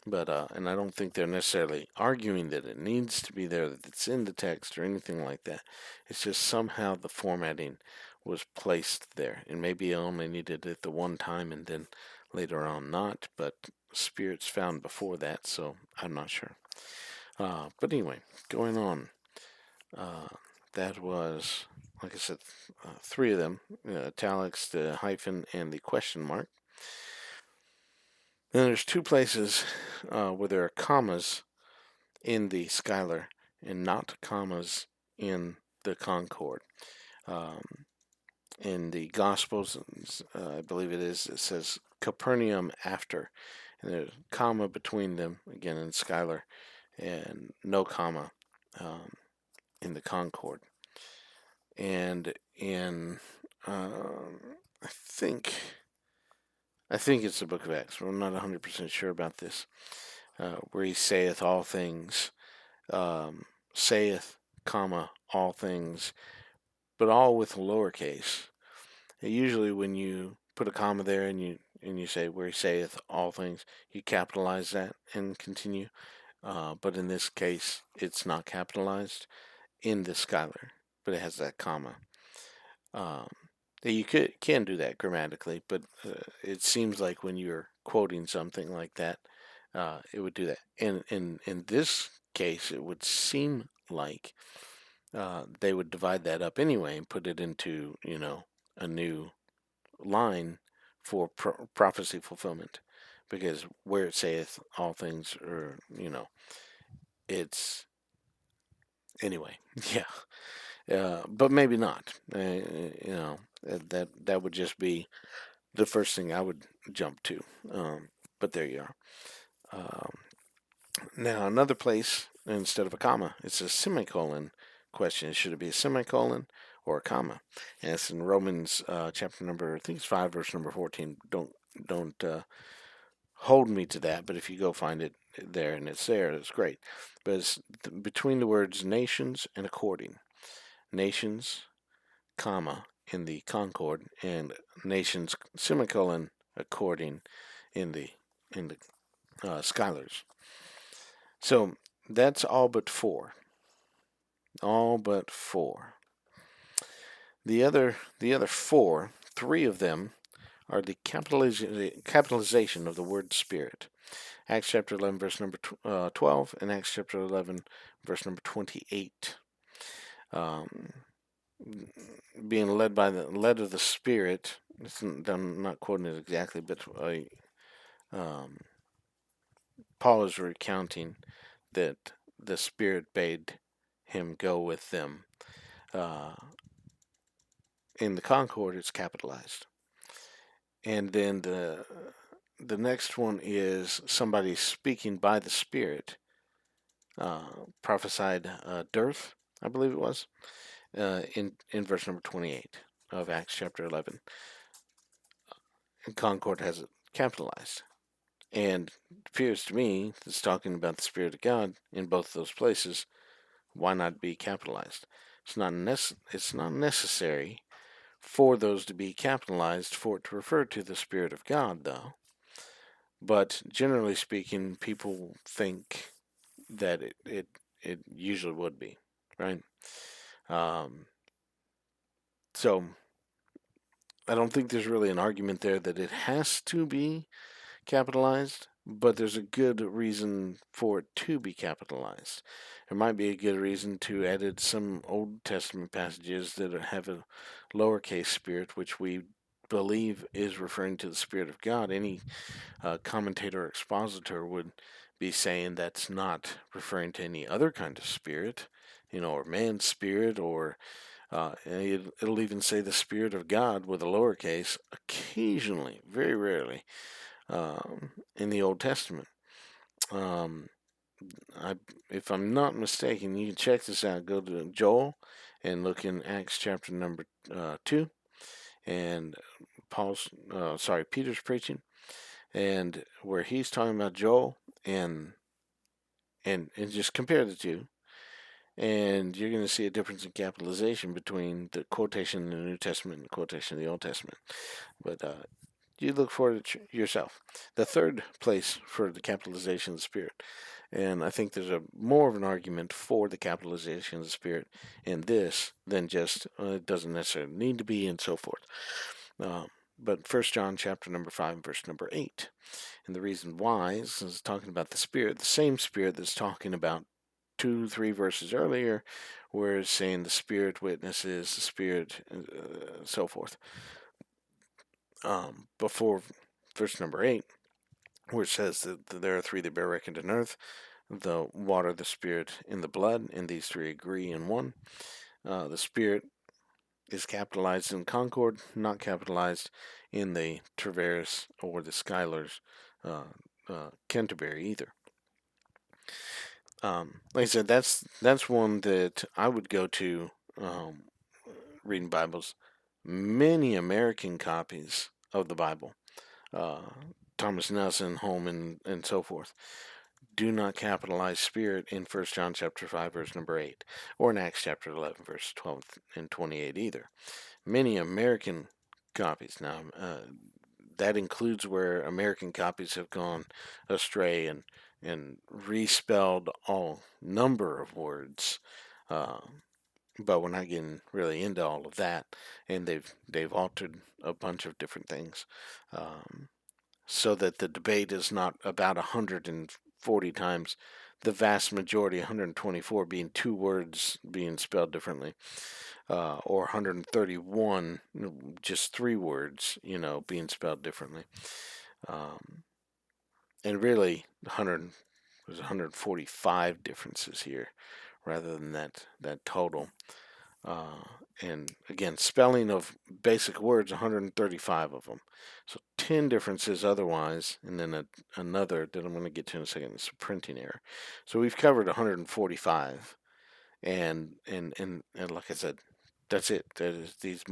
But and I don't think they're necessarily arguing that it needs to be there, that it's in the text or anything like that. It's just somehow the formatting was placed there, and maybe I only needed it the one time and then later on not. But spirits found before that, so I'm not sure. But anyway, going on. Uh, that was like I said, three of them, italics, the hyphen, and the question mark. Then there's two places where there are commas in the Schuyler and not commas in the Concord. In the Gospels, I believe it says Capernaum after, and there's a comma between them, again in Schuyler, and no comma in the Concord. And in, I think it's the book of Acts, but I'm not 100% sure about this, where he saith all things, saith, comma, all things, but all with a lowercase. And usually when you put a comma there and you say where he saith all things, you capitalize that and continue. But in this case, it's not capitalized in the Schuyler, but it has that comma. You can do that grammatically, but it seems like when you're quoting something like that, it would do that. And in this case, it would seem like they would divide that up anyway and put it into a new line for prophecy fulfillment, because where it saith all things, or it's anyway, yeah. But maybe not. That would just be the first thing I would jump to. But there you are. Now another place, instead of a comma, it's a semicolon question. Should it be a semicolon or a comma? And it's in Romans chapter number, I think it's 5, verse number 14. Don't hold me to that, but if you go find it there and it's there, it's great. But it's between the words nations and according. Nations, comma, in the Concord, and nations, semicolon, according in the Schuyler's. So that's all but 4. All but 4. The other 4, 3 of them are the capitalization of the word Spirit. Acts chapter 11, verse number 12, and Acts chapter 11, verse number 28. Being led of the Spirit. I'm not quoting it exactly, but Paul is recounting that the Spirit bade him go with them. In the Concord, it's capitalized. And then the next one is somebody speaking by the Spirit, prophesied dearth, I believe it was, in verse number 28 of Acts chapter 11. And Concord has it capitalized. And it appears to me it's talking about the Spirit of God in both of those places. Why not be capitalized? It's not necessary for those to be capitalized for it to refer to the Spirit of God, though. But generally speaking, people think that it usually would be, right? So I don't think there's really an argument there that it has to be capitalized, but there's a good reason for it to be capitalized. There might be a good reason to edit some Old Testament passages that have a lowercase spirit, which we believe is referring to the Spirit of God. Any commentator or expositor would be saying that's not referring to any other kind of spirit, or man's spirit, or it'll even say the Spirit of God with a lowercase occasionally, very rarely, in the Old Testament. If I'm not mistaken, you can check this out. Go to Joel and look in Acts chapter number 2, and Peter's preaching, and where he's talking about Joel, and just compare the two, and you're going to see a difference in capitalization between the quotation in the New Testament and the quotation in the Old Testament. But you look for it yourself. The third place for the capitalization of the Spirit, and I think there's more of an argument for the capitalization of the Spirit in this than just it doesn't necessarily need to be, and so forth. But 1 John chapter number 5, verse number 8. And the reason why is talking about the Spirit, the same Spirit that's talking about 2-3 verses earlier, where it's saying the Spirit witnesses, the Spirit, so forth. Before verse number 8, where it says that there are three that bear record on earth: the water, the Spirit, and the blood, and these three agree in one. The Spirit is capitalized in Concord, not capitalized in the Treveris or the Schuyler's Canterbury either. Like I said, that's one that I would go to reading Bibles. Many American copies of the Bible, uh, Thomas Nelson, Holman, and so forth, do not capitalize Spirit in 1 John chapter 5, verse number 8, or in Acts chapter 11, verse 12 and 28 either. Many American copies. Now, that includes where American copies have gone astray and respelled all number of words. Uh, but we're not getting really into all of that, and they've altered a bunch of different things, so that the debate is not about 140 times, the vast majority, 124, being two words being spelled differently, or 131, just three words, being spelled differently. And really, 100, there's 145 differences here, rather than that total. And again, spelling of basic words, 135 of them. So 10 differences otherwise, and then another that I'm going to get to in a second is a printing error. So we've covered 145, and like I said, that's it. That is these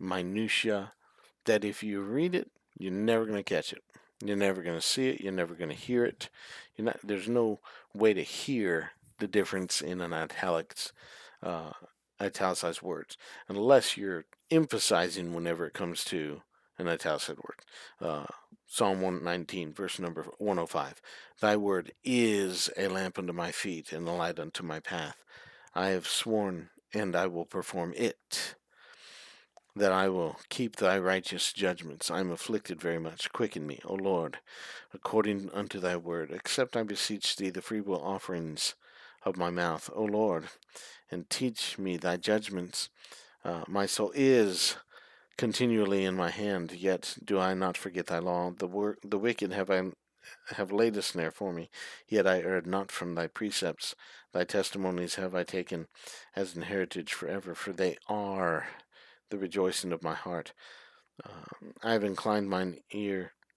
minutia that if you read it, you're never going to catch it. You're never going to see it. You're never going to hear it. There's no way to hear the difference in an italicized words, unless you're emphasizing whenever it comes to an italicized word. Psalm 119, verse number 105. Thy word is a lamp unto my feet and a light unto my path. I have sworn, and I will perform it, that I will keep thy righteous judgments. I am afflicted very much. Quicken me, O Lord, according unto thy word. Accept, I beseech thee, the freewill offerings of my mouth, O Lord, and teach me thy judgments. My soul is continually in my hand, yet do I not forget thy law. The wicked have laid a snare for me, yet I erred not from thy precepts. Thy testimonies have I taken as an heritage forever, for they are the rejoicing of my heart. I have inclined mine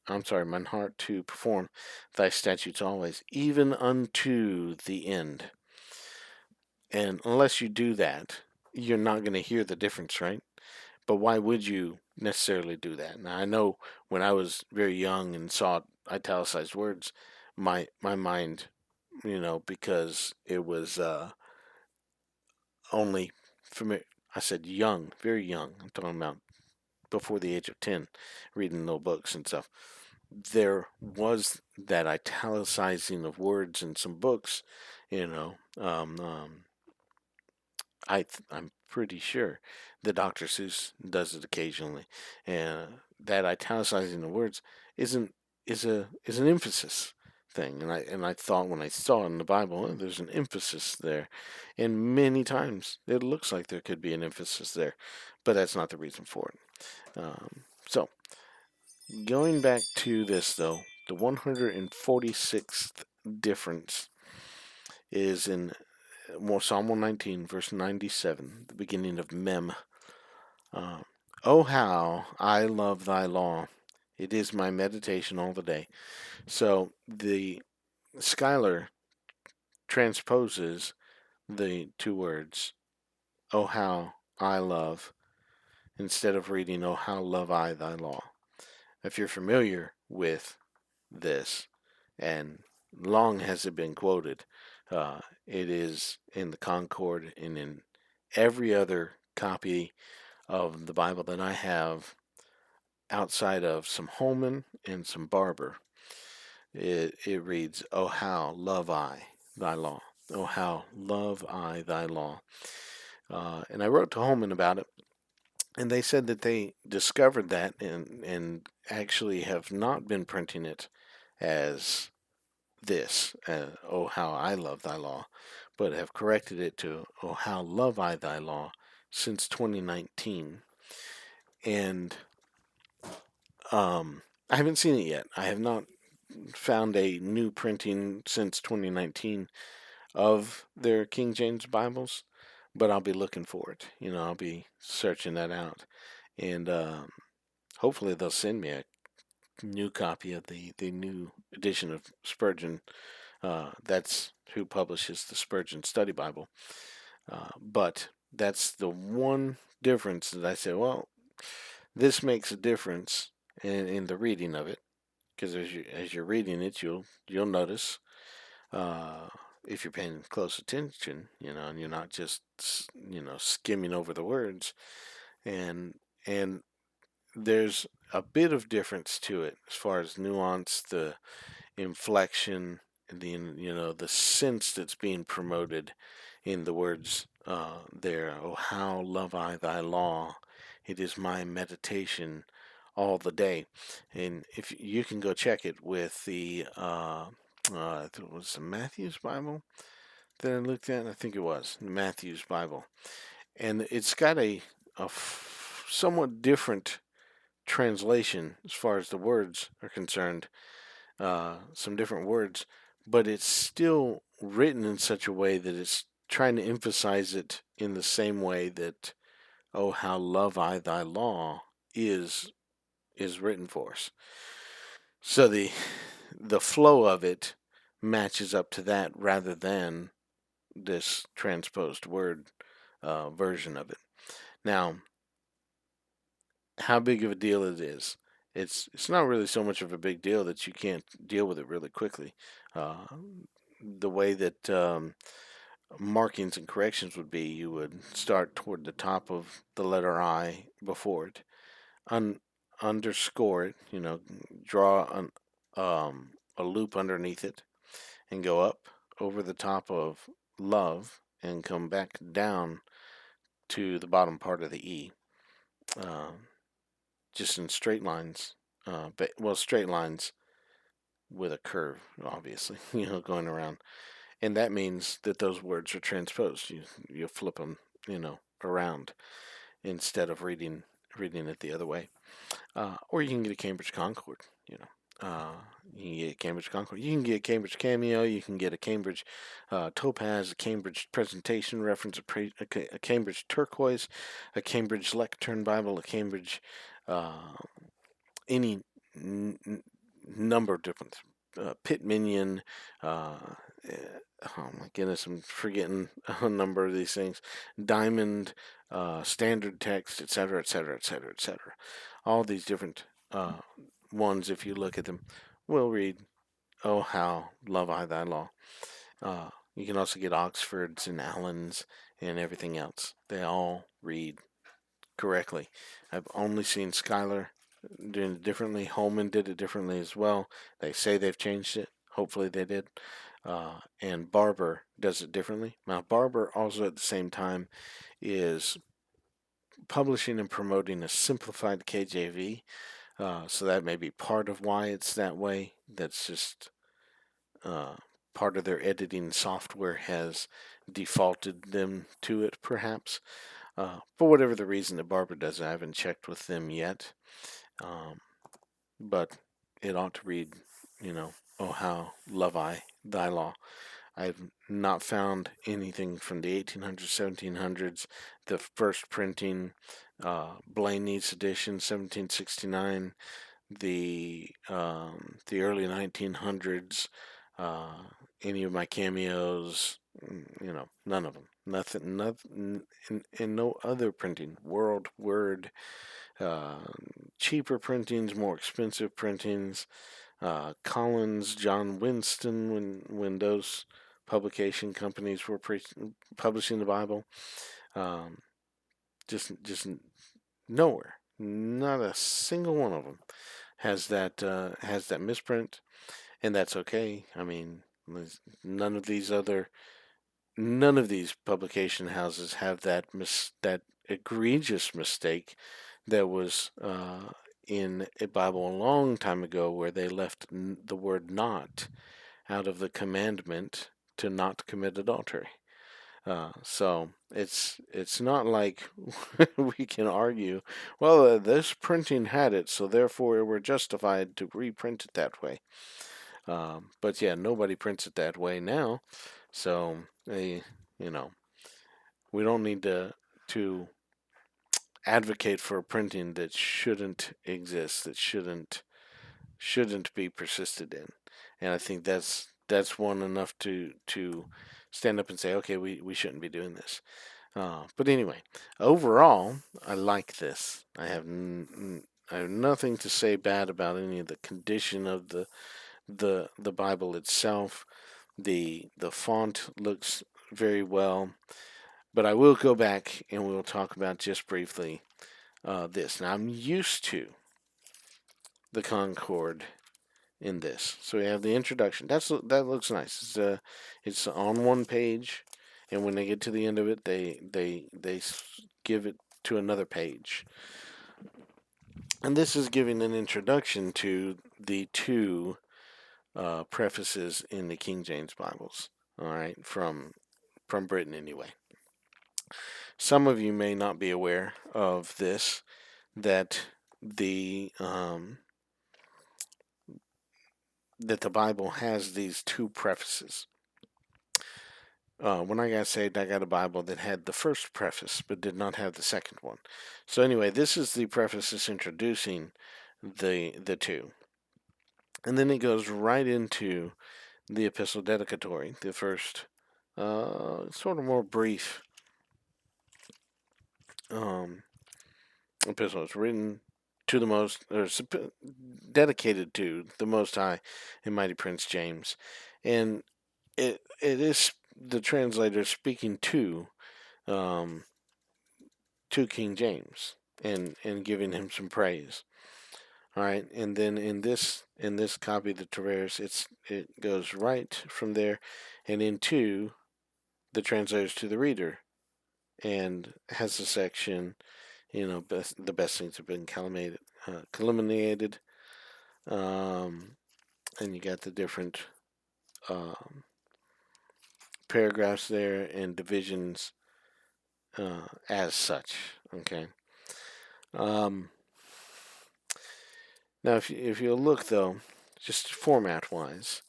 heart to perform thy statutes always, even unto the end. And unless you do that, you're not going to hear the difference, right? But why would you necessarily do that? Now, I know when I was very young and saw italicized words, my mind, because it was only familiar. I said young, very young. I'm talking about before the age of 10, reading little books and stuff. There was that italicizing of words in some books, you know. I'm pretty sure the Dr. Seuss does it occasionally, and that italicizing of words isn't is an emphasis thing. And I thought when I saw it in the Bible, oh, there's an emphasis there, and many times it looks like there could be an emphasis there, but that's not the reason for it. So going back to this though, the 146th difference is in Psalm 119, verse 97, the beginning of Mem. Oh, how I love thy law. It is my meditation all the day. So the Schuyler transposes the two words, oh, how I love, instead of reading, oh, how love I thy law. If you're familiar with this, and long has it been quoted, it is in the Concord and in every other copy of the Bible that I have outside of some Holman and some Barber. It reads, oh, how love I thy law. Oh, how love I thy law. And I wrote to Holman about it, and they said that they discovered that and actually have not been printing it as this, oh, how I love thy law, but have corrected it to "Oh, how love I thy law" since 2019. And I haven't seen it yet. I have not found a new printing since 2019 of their King James Bibles, but I'll be looking for it. I'll be searching that out, and hopefully they'll send me a new copy of the new edition of Spurgeon. That's who publishes the Spurgeon Study Bible. But that's the one difference that I say, well, this makes a difference in the reading of it, because as you're reading it, you'll notice, uh, if you're paying close attention, and you're not just skimming over the words, and there's a bit of difference to it as far as nuance, the inflection, the sense that's being promoted in the words there. Oh, how love I thy law! It is my meditation all the day. And if you can go check it with the it was the Matthew's Bible that I looked at. I think it was the Matthew's Bible, and it's got a somewhat different translation as far as the words are concerned, some different words, but it's still written in such a way that it's trying to emphasize it in the same way that "Oh, how love I thy law" is is written for us. So the flow of it matches up to that rather than this transposed word version of it. Now, how big of a deal it is? It's not really so much of a big deal that you can't deal with it really quickly. Uh, the way that markings and corrections would be, you would start toward the top of the letter I before it, un- underscore it, draw a loop underneath it, and go up over the top of love and come back down to the bottom part of the E, uh, just in straight lines. Well, straight lines with a curve, obviously, going around. And that means that those words are transposed. You flip them, around instead of reading it the other way. Or you can get a Cambridge Concord. You know, you can get a Cambridge Concord. You can get a Cambridge Cameo. You can get a Cambridge Topaz, a Cambridge Presentation Reference, a Cambridge Turquoise, a Cambridge Lectern Bible, a Cambridge any number of different Pitt Minion. Oh my goodness, I'm forgetting a number of these things. Diamond, standard text, etc., etc., etc., etc. All these different ones, if you look at them, will read, "Oh, how love I thy law." You can also get Oxfords and Allens and everything else. They all read correctly. I've only seen Schuyler doing it differently. Holman did it differently as well. They say they've changed it. Hopefully they did. And Barber does it differently. Now, Barber also at the same time is publishing and promoting a simplified KJV. So that may be part of why it's that way. That's just uh, part of their editing software has defaulted them to it, perhaps. For whatever the reason that Barber does, I haven't checked with them yet. Um, but it ought to read, "Oh, how love I thy law." I've not found anything from the 1800s, 1700s, the first printing, Blaney's edition, 1769, the early 1900s, any of my cameos, none of them. Nothing, and no other printing. World Word, uh, cheaper printings, more expensive printings. Collins, John Winston, when those publication companies were publishing the Bible, um, just nowhere, not a single one of them has that misprint, and that's okay. I mean, none of these other none of these publication houses have that egregious mistake that was in a Bible a long time ago, where they left the word "not" out of the commandment to not commit adultery. So it's not like we can argue, well, this printing had it, so therefore we're justified to reprint it that way. But yeah, nobody prints it that way now, so you know, we don't need to advocate for a printing that shouldn't exist, that shouldn't be persisted in. And I think that's one enough to stand up and say, okay, we shouldn't be doing this. But anyway, overall, I like this. I have nothing to say bad about any of the condition of the Bible itself. The font looks very well, but I will go back and we'll talk about just briefly this. Now I'm used to the Concord in this, so we have the introduction. That looks nice. It's on one page, and when they get to the end of it, they give it to another page. And this is giving an introduction to the two prefaces in the King James Bibles. All right, from Britain anyway. Some of you may not be aware of this, that the that the Bible has these two prefaces. When I got saved, I got a Bible that had the first preface but did not have the second one. So anyway, this is the preface introducing the two, and then it goes right into the epistle dedicatory, the first sort of more brief um, epistle. It's written to the most, or dedicated to the Most High and Mighty Prince James, and it is the translator speaking um, to King James and giving him some praise. All right, and then in this copy of the Treveris, it goes right from there and into the translators to the reader, and has a section, the best things have been calumniated, and you got the different um, paragraphs there and divisions as such. Okay. Um, Now, if you look though, just format wise,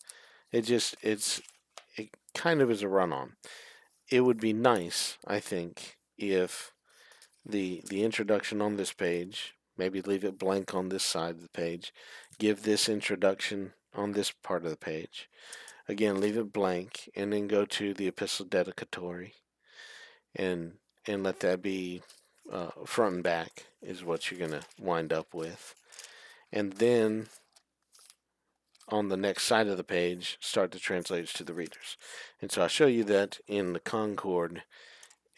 it kind of is a run on. It would be nice, I think, if the introduction on this page, maybe leave it blank on this side of the page, give this introduction on this part of the page. Again, leave it blank, and then go to the epistle dedicatory, and let that be front and back is what you're gonna wind up with, and then on the next side of the page start to translate to the readers. And so I'll show you that in the Concord,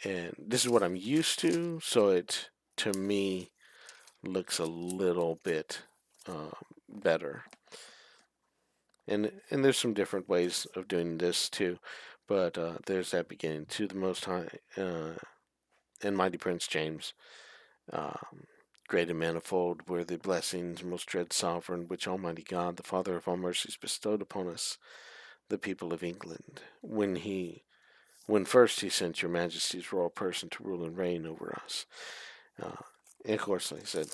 and this is what I'm used to, so it to me looks a little bit better. And there's some different ways of doing this too, but there's that beginning to the Most High and Mighty Prince James. Great and manifold were the blessings, most dread sovereign, which Almighty God, the Father of all mercies, bestowed upon us, the people of England, when first he sent your Majesty's royal person to rule and reign over us. And of course, like I said,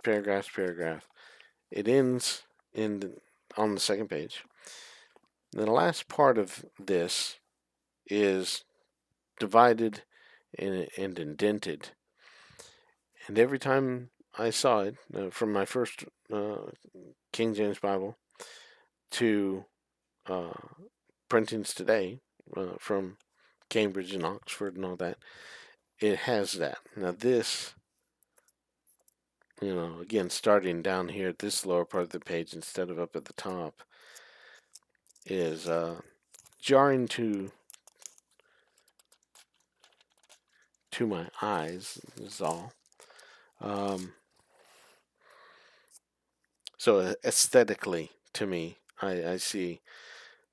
paragraph. It ends on the second page. And the last part of this is divided and indented. And every time I saw it, from my first King James Bible to printings today, from Cambridge and Oxford and all that, it has that. Now this, again, starting down here at this lower part of the page instead of up at the top, is jarring to my eyes, is all. So aesthetically, to me, I see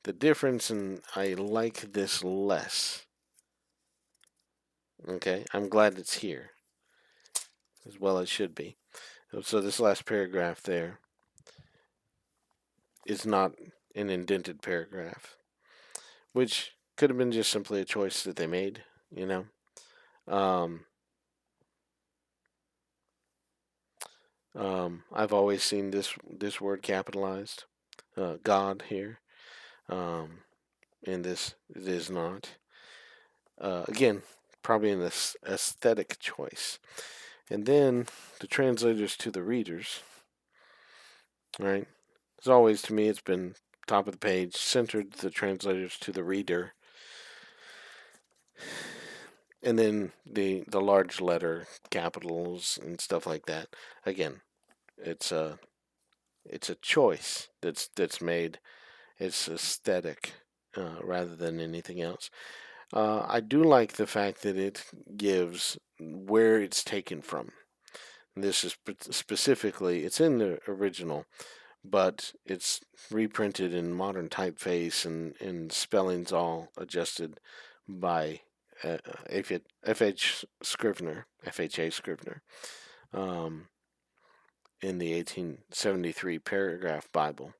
the difference, and I like this less. Okay, I'm glad it's here, as well it should be. So this last paragraph there is not an indented paragraph, which Could have been just simply a choice that they made, you know. Um, I've always seen this word capitalized, God here, um, and this it is not. Again, probably an aesthetic choice. And then the translators to the readers, right? As always, to me, it's been top of the page, centered the translators to the reader, and then the large letter capitals and stuff like that. Again, it's a choice that's made. It's aesthetic rather than anything else. I do like the fact that it gives where it's taken from. This is specifically, it's in the original, but it's reprinted in modern typeface and spellings all adjusted by F.H. Scrivener, F.H.A. Scrivener, um, in the 1873 Paragraph Bible.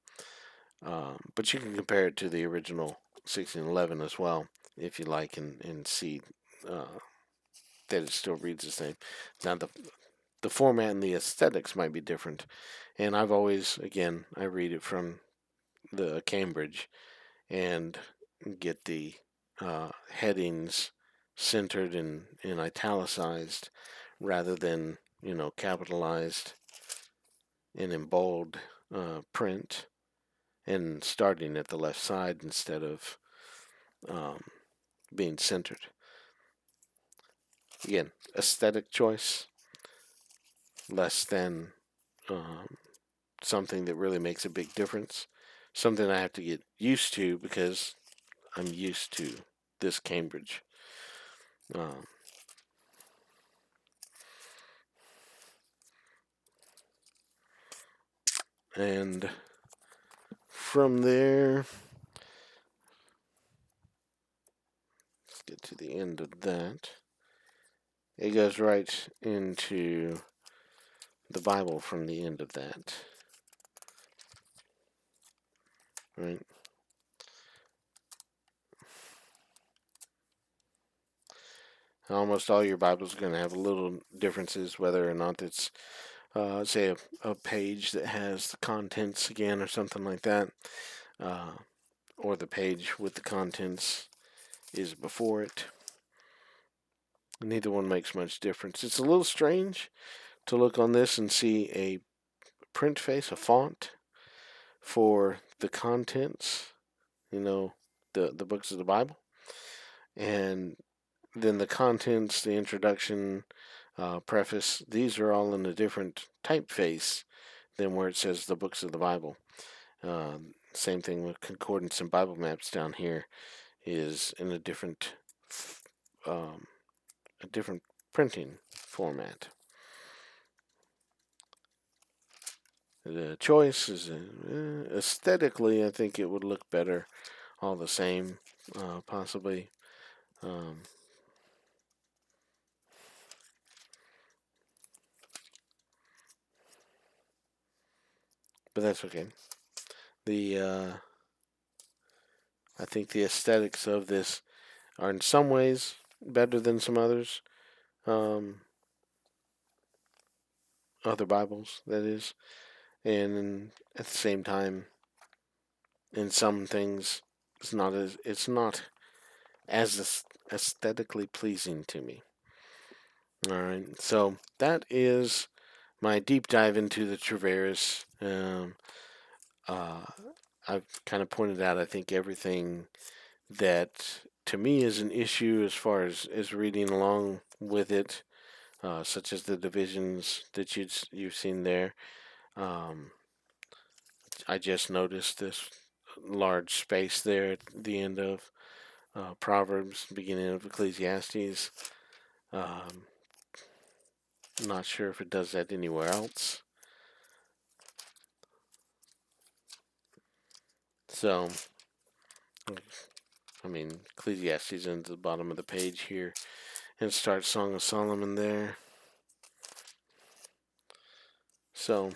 But you can compare it to the original 1611 as well, if you like, and see uh, that it still reads the same. Now, the format and the aesthetics might be different. And I've always, again, I read it from the Cambridge and get the headings centered and italicized rather than, capitalized and in bold print and starting at the left side instead of um, being centered. Again, aesthetic choice less than um, something that really makes a big difference. Something I have to get used to because I'm used to this Cambridge. Um, and from there, let's get to the end of that. It goes right into the Bible from the end of that. Right? Almost all your Bibles are going to have little differences, whether or not it's, say, a page that has the contents again or something like that, uh, or the page with the contents is before it. Neither one makes much difference. It's a little strange to look on this and see a print face, a font for the contents, the books of the Bible, and then the contents, the introduction, preface, these are all in a different typeface than where it says the books of the Bible. Same thing with concordance and Bible maps down here is in um, a different printing format. The choice is aesthetically, I think it would look better all the same, possibly. Um, but that's okay. I think the aesthetics of this are in some ways better than some others. Um, Other Bibles, that is, and at the same time, in some things, it's not as aesthetically pleasing to me. All right, so that is my deep dive into the Treveris. Uh, I've kind of pointed out, I think, everything that to me is an issue as far as reading along with it, such as the divisions that you've seen there. Um, I just noticed this large space there at the end of Proverbs, beginning of Ecclesiastes. Um, Not sure if it does that anywhere else. So, I mean, Ecclesiastes ends at the bottom of the page here and starts Song of Solomon there. So,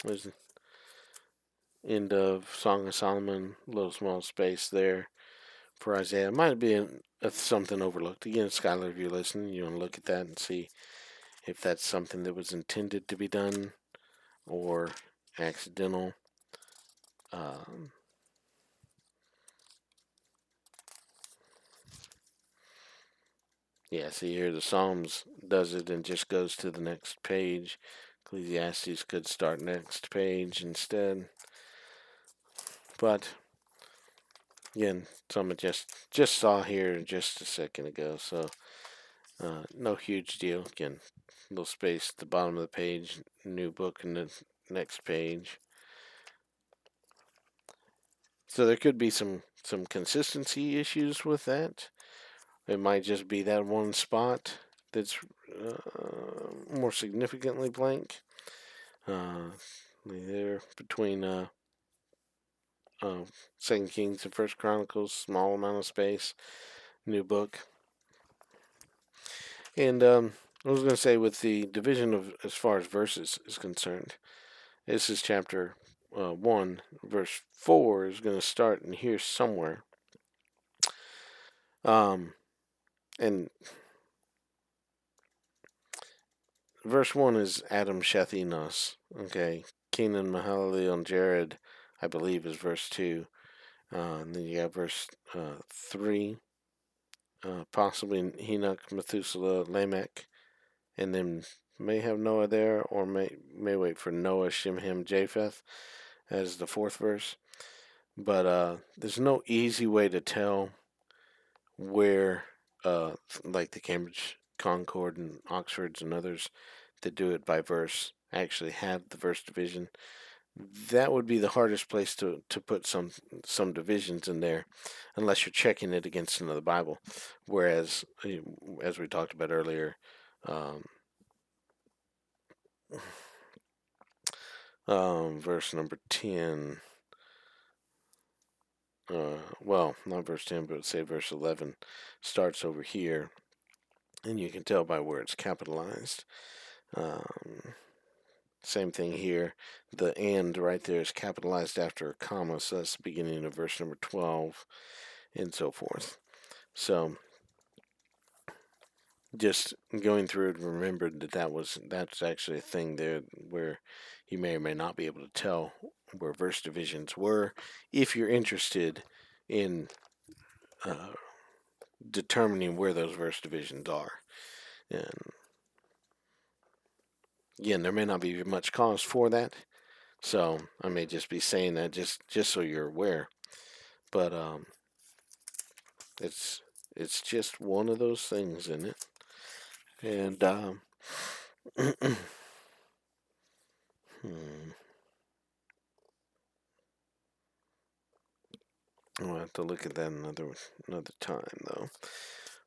There's the end of Song of Solomon, little small space there for Isaiah. It might be something overlooked. Again, Schuyler, if you're listening, you want to look at that and see if that's something that was intended to be done or accidental. Um, yeah, see here, the Psalms does it and just goes to the next page. Ecclesiastes could start next page instead. But again, something just saw here just a second ago, so no huge deal. Again, little space at the bottom of the page, new book in the next page. So there could be some consistency issues with that. It might just be that one spot that's more significantly blank. There between uh, Second Kings and First Chronicles, small amount of space, new book. And I was going to say, with the division of as far as verses is concerned, this is chapter 1, verse 4 is going to start in here somewhere. And verse 1 is Adam, Sheth, Enos. Okay. Kenan, Mahalalel, Jared, I believe, is verse 2. And then you got verse 3, possibly Enoch, Methuselah, Lamech, and then may have Noah there, or may wait for Noah, Shem, Ham, Japheth as the fourth verse. But there's no easy way to tell where, like the Cambridge Concord and Oxford's and others that do it by verse actually have the verse division. That would be the hardest place to put some divisions in there, unless you're checking it against another Bible. Whereas, as we talked about earlier, um, verse number 10, well, not verse 10, but say verse 11, starts over here, and you can tell by where it's capitalized. Um, Same thing here. The "and" right there is capitalized after a comma, so that's the beginning of verse number 12, and so forth. So just going through it, remembered that's actually a thing there where you may or may not be able to tell where verse divisions were, if you're interested in uh, determining where those verse divisions are. And again, there may not be much cause for that, so I may just be saying that just so you're aware. But it's it's just one of those things, isn't it? And I'll have to look at that another time though.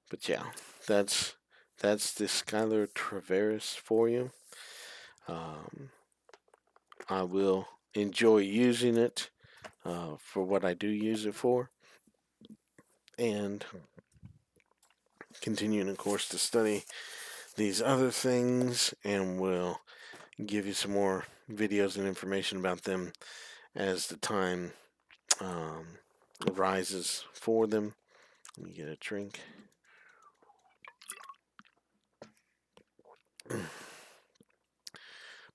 But yeah, that's that's the Schuyler Treveris for you. Um, I will enjoy using it for what I do use it for, and continuing, of course, to study these other things, and will give you some more videos and information about them as the time um, arises for them. Let me get a drink.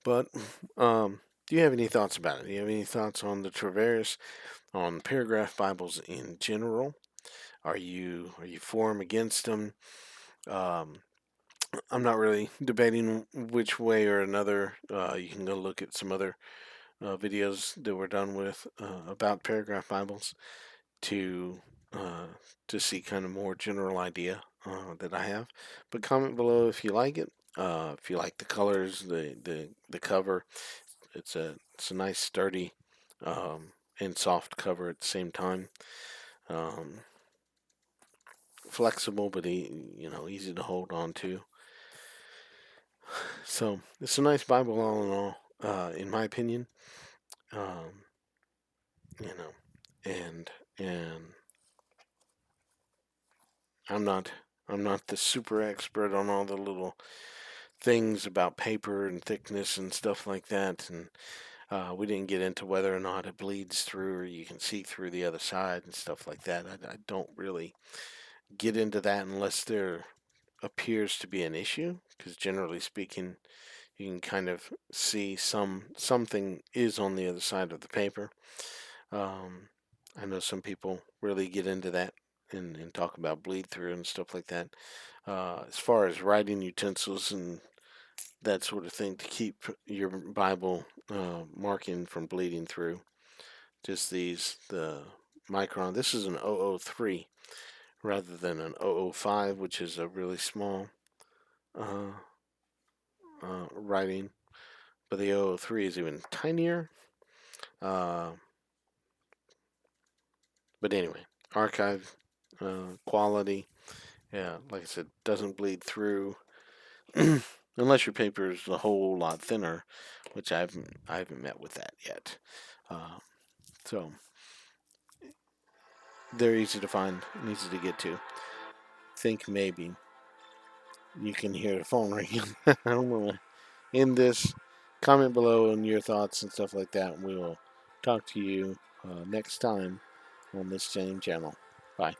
But do you have any thoughts about it? Do you have any thoughts on the Treveris, on paragraph Bibles in general? Are you for them, against them? Um, I'm not really debating which way or another. You can go look at some other videos that were done with about paragraph Bibles to uh, to see kind of more general idea that I have. But comment below if you like it. If you like the colors, the cover, it's a nice sturdy and soft cover at the same time. Um, Flexible, but easy to hold on to. So it's a nice Bible all in all, in my opinion. Um, you know, and I'm not I'm not the super expert on all the little things about paper and thickness and stuff like that, and We didn't get into whether or not it bleeds through or you can see through the other side and stuff like that. I don't really get into that unless there appears to be an issue, because generally speaking, you can kind of see something is on the other side of the paper. Um, I know some people really get into that and talk about bleed through and stuff like that. As far as writing utensils and that sort of thing to keep your Bible marking from bleeding through, just the micron. This is an 003 rather than an 005, which is a really small uh, writing. But the 003 is even tinier. Uh, but anyway, archive quality. Yeah, like I said, doesn't bleed through unless your paper is a whole lot thinner, which I haven't met with that yet. Uh, so they're easy to find and easy to get to. Think maybe you can hear the phone ringing. I'm gonna end this. Comment below on your thoughts and stuff like that, and we will talk to you next time on this same channel. Bye.